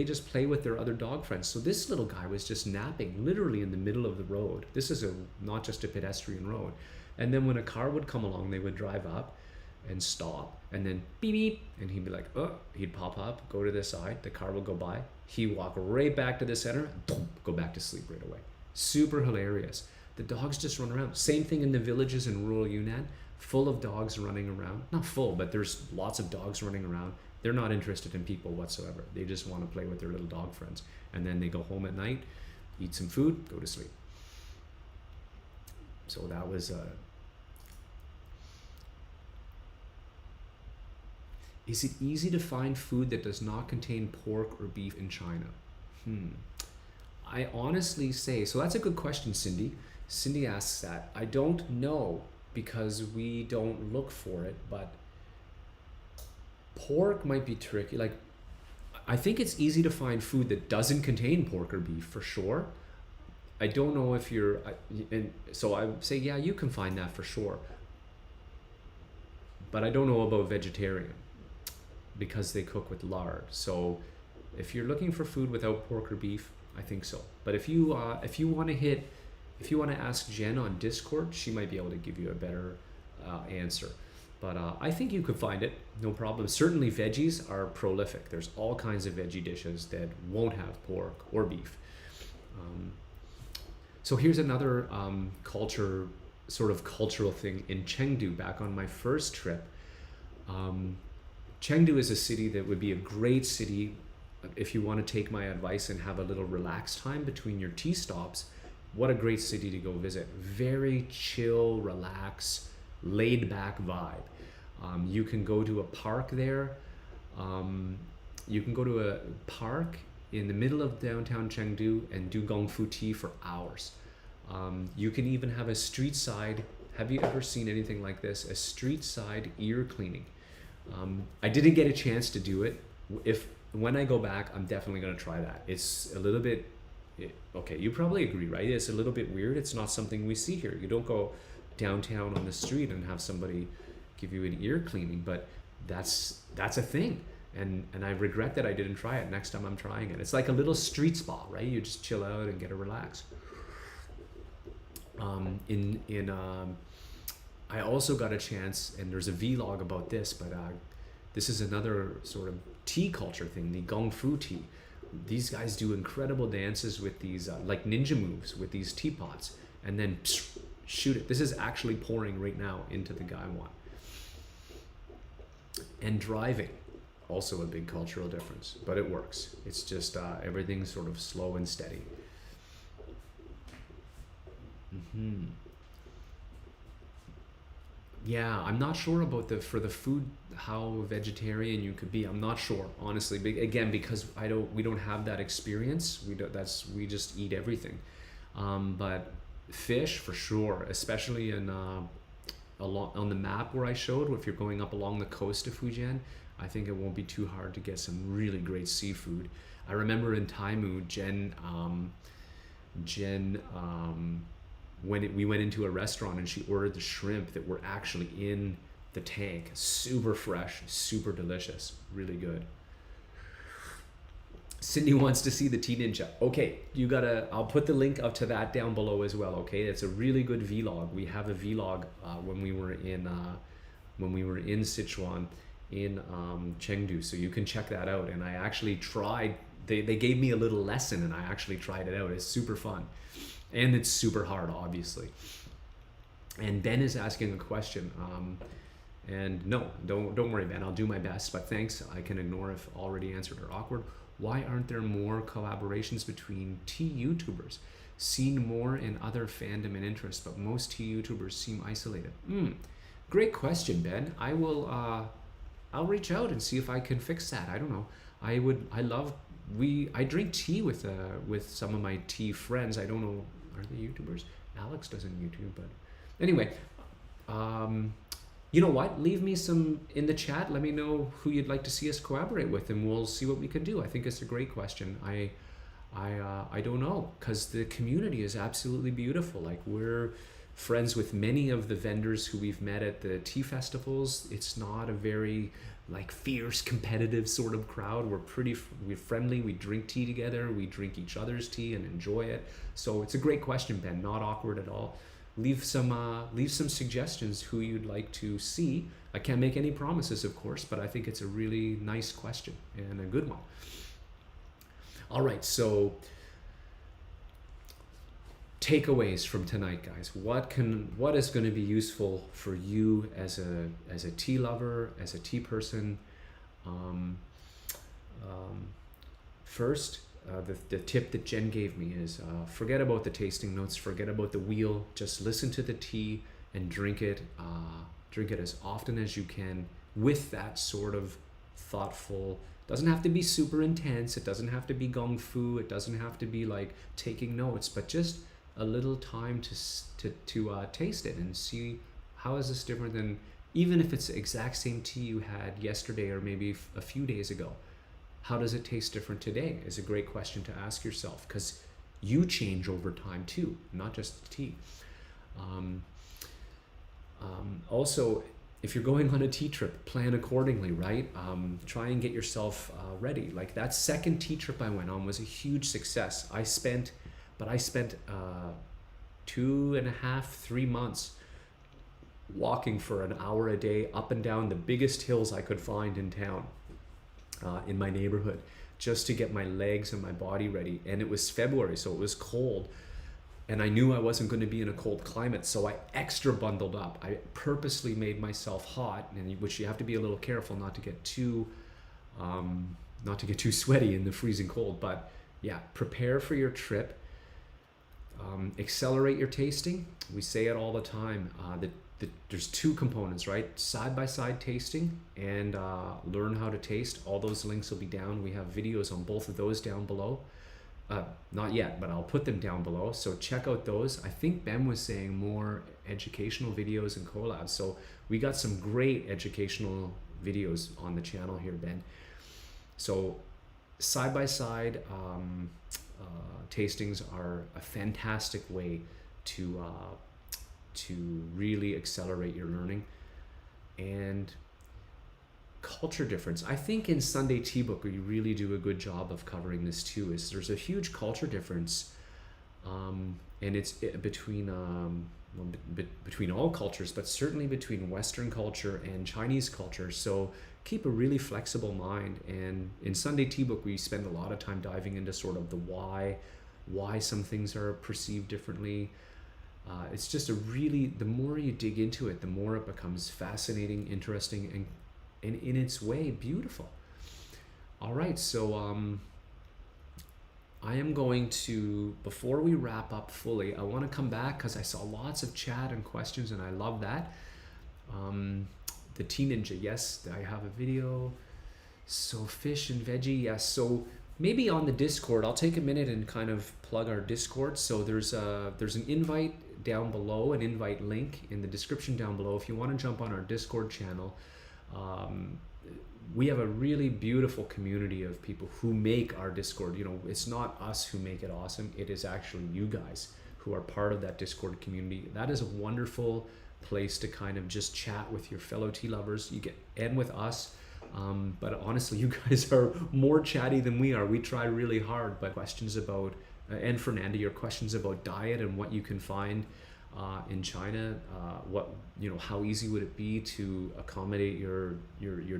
just play with their other dog friends. So this little guy was just napping literally in the middle of the road. This is not just a pedestrian road. And then when a car would come along, they would drive up and stop, and then beep beep, and he'd be like, oh, he'd pop up, go to the side, the car would go by, he'd walk right back to the center, go back to sleep right away. Super hilarious. The dogs just run around. Same thing in the villages in rural Yunnan, full of dogs running around. Not full, but there's lots of dogs running around. They're not interested in people whatsoever. They just want to play with their little dog friends. And then they go home at night, eat some food, go to sleep. So that was... Is it easy to find food that does not contain pork or beef in China? I honestly say, so that's a good question, Cindy. Cindy asks that. I don't know because we don't look for it, but pork might be tricky. Like, I think it's easy to find food that doesn't contain pork or beef for sure. I don't know if you're, and so I would say, yeah, you can find that for sure. But I don't know about vegetarian because they cook with lard. So if you're looking for food without pork or beef, I think so. But if you want to ask Zhen on Discord, she might be able to give you a better answer. But I think you could find it, no problem. Certainly veggies are prolific. There's all kinds of veggie dishes that won't have pork or beef. So here's another cultural thing in Chengdu. Back on my first trip, Chengdu is a city that would be a great city if you want to take my advice and have a little relaxed time between your tea stops. What a great city to go visit. Very chill, relax, laid back vibe. You can go to a park there. You can go to a park in the middle of downtown Chengdu and do gong fu tea for hours. You can even have a street side, have you ever seen anything like this? A street side ear cleaning. I didn't get a chance to do it. When I go back, I'm definitely going to try that. It's a little bit, okay, you probably agree, right? It's a little bit weird. It's not something we see here. You don't go downtown on the street and have somebody give you an ear cleaning, but that's a thing. And I regret that I didn't try it. Next time I'm trying it. It's like a little street spa, right? You just chill out and get a relax. I also got a chance, and there's a vlog about this, but this is another sort of tea culture thing, the gong fu tea. These guys do incredible dances with these, like ninja moves with these teapots, and then shoot it. This is actually pouring right now into the Guan. And driving, also a big cultural difference, but it works. It's just everything's sort of slow and steady. Yeah, I'm not sure about for the food, how vegetarian you could be. I'm not sure, honestly. Again, because we don't have that experience. We just eat everything. But fish for sure, especially in on the map where I showed. If you're going up along the coast of Fujian, I think it won't be too hard to get some really great seafood. I remember in Taimu, Jen. When we went into a restaurant and she ordered the shrimp that were actually in the tank. Super fresh, super delicious, really good. Cindy wants to see the Tea Ninja. Okay, I'll put the link up to that down below as well, okay? It's a really good vlog. We have a vlog when we were in Sichuan, in Chengdu, so you can check that out. And I actually tried, they gave me a little lesson and I actually tried it out. It's super fun. And it's super hard, obviously. And Ben is asking a question. And no, don't worry, Ben. I'll do my best. But thanks. I can ignore if already answered or awkward. Why aren't there more collaborations between tea YouTubers? Seen more in other fandom and interests, but most tea YouTubers seem isolated. Great question, Ben. I will. I'll reach out and see if I can fix that. I don't know. I drink tea with some of my tea friends. I don't know. Are they YouTubers? Alex doesn't YouTube, but anyway. You know what? Leave me some in the chat. Let me know who you'd like to see us collaborate with, and we'll see what we can do. I think it's a great question. I don't know, because the community is absolutely beautiful. Like, we're friends with many of the vendors who we've met at the tea festivals. It's not a very like fierce competitive sort of crowd. We're friendly. We drink tea together. We drink each other's tea and enjoy it. So it's a great question, Ben. Not awkward at all. Leave some suggestions who you'd like to see. I can't make any promises, of course, but I think it's a really nice question and a good one. All right, so takeaways from tonight, guys. What is going to be useful for you as a tea lover, as a tea person? First, the tip that Jen gave me is forget about the tasting notes, forget about the wheel. Just listen to the tea and drink it. Drink it as often as you can with that sort of thoughtful. Doesn't have to be super intense. It doesn't have to be gong fu. It doesn't have to be like taking notes, but just a little time to taste it and see how is this different than, even if it's the exact same tea you had yesterday or maybe a few days ago. How does it taste different today is a great question to ask yourself, because you change over time too, not just the tea. Also, if you're going on a tea trip, plan accordingly, right? Try and get yourself ready. Like that second tea trip I went on was a huge success. I spent 2.5, 3 months walking for an hour a day up and down the biggest hills I could find in town, in my neighborhood, just to get my legs and my body ready. And it was February, so it was cold. And I knew I wasn't going to be in a cold climate, so I extra bundled up. I purposely made myself hot, and which you have to be a little careful not to get too sweaty in the freezing cold. But yeah, prepare for your trip. Accelerate your tasting. We say it all the time. There's two components, right? Side-by-side tasting and learn how to taste. All those links will be down. We have videos on both of those down below. Not yet, but I'll put them down below. So check out those. I think Ben was saying more educational videos and collabs. So we got some great educational videos on the channel here, Ben. So side-by-side tastings are a fantastic way to really accelerate your learning. And culture difference. I think in Sunday Tea Book we really do a good job of covering this too. Is there's a huge culture difference, and it's between all cultures, but certainly between Western culture and Chinese culture. So keep a really flexible mind. And in Sunday Tea Book we spend a lot of time diving into sort of the why some things are perceived differently. It's just the more you dig into it, the more it becomes fascinating, interesting, and in its way, beautiful. All right, so I am going to, before we wrap up fully, I want to come back because I saw lots of chat and questions, and I love that. The Tea Ninja, yes, I have a video. So fish and veggie, yes. So maybe on the Discord, I'll take a minute and kind of plug our Discord. So there's an invite down below, an invite link in the description down below. If you want to jump on our Discord channel, we have a really beautiful community of people who make our Discord. You know, it's not us who make it awesome. It is actually you guys who are part of that Discord community. That is a wonderful place to kind of just chat with your fellow tea lovers. You get and with us. But honestly, you guys are more chatty than we are. We try really hard. But questions about, and Fernanda, your questions about diet and what you can find in China, how easy would it be to accommodate your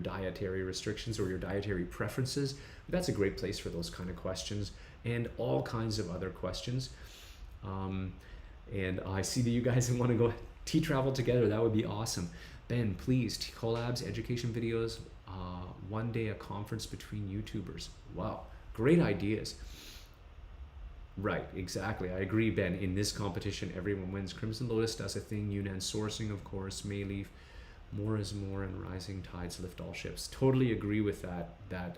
dietary restrictions or your dietary preferences? That's a great place for those kind of questions and all kinds of other questions. And I see that you guys want to go tea travel together. That would be awesome. Ben, please, tea collabs, education videos, one day a conference between YouTubers. Wow, great ideas. Right, exactly. I agree, Ben. In this competition, everyone wins. Crimson Lotus does a thing. Yunnan sourcing, of course. Mayleaf, more is more, and rising tides lift all ships. Totally agree with that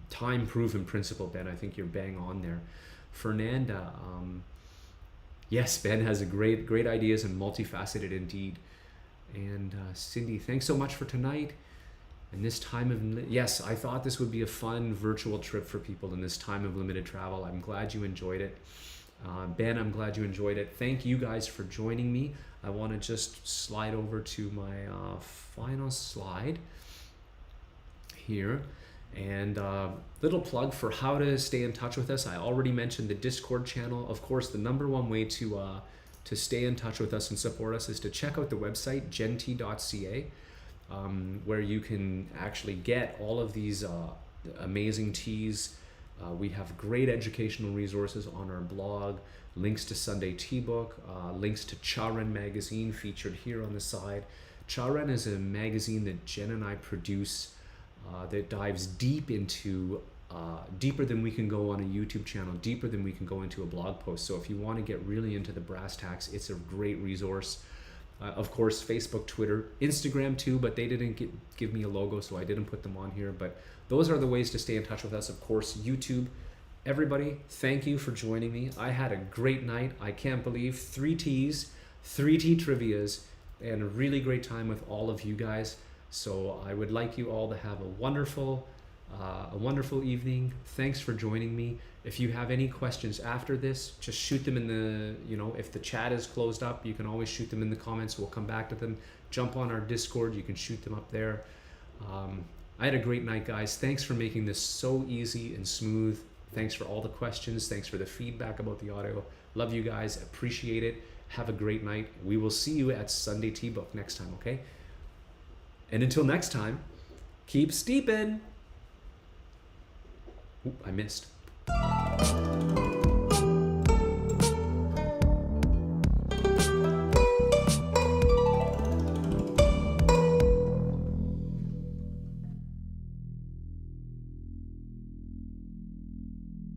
time-proven principle, Ben. I think you're bang on there. Fernanda, yes, Ben has a great ideas and multifaceted indeed. And Cindy, thanks so much for tonight. And this time of, yes, I thought this would be a fun virtual trip for people in this time of limited travel. I'm glad you enjoyed it. Ben, I'm glad you enjoyed it. Thank you guys for joining me. I want to just slide over to my final slide here. And little plug for how to stay in touch with us. I already mentioned the Discord channel. Of course, the #1 way to stay in touch with us and support us is to check out the website, gentea.ca. Where you can actually get all of these amazing teas. We have great educational resources on our blog, links to Sunday Tea Book, links to Charen magazine featured here on the side. Charen is a magazine that Jen and I produce that dives deep into, deeper than we can go on a YouTube channel, deeper than we can go into a blog post. So if you want to get really into the brass tacks, it's a great resource. Of course, Facebook, Twitter, Instagram too, but they didn't give me a logo, so I didn't put them on here. But those are the ways to stay in touch with us. Of course, YouTube. Everybody, thank you for joining me. I had a great night. I can't believe 3 teas, 3 tea trivias, and a really great time with all of you guys. So I would like you all to have a wonderful evening. Thanks for joining me. If you have any questions after this, just shoot them in the, if the chat is closed up, you can always shoot them in the comments. We'll come back to them. Jump on our Discord. You can shoot them up there. I had a great night, guys. Thanks for making this so easy and smooth. Thanks for all the questions. Thanks for the feedback about the audio. Love you guys. Appreciate it. Have a great night. We will see you at Sunday Tea Book next time, okay? And until next time, keep steeping. Oop, I missed.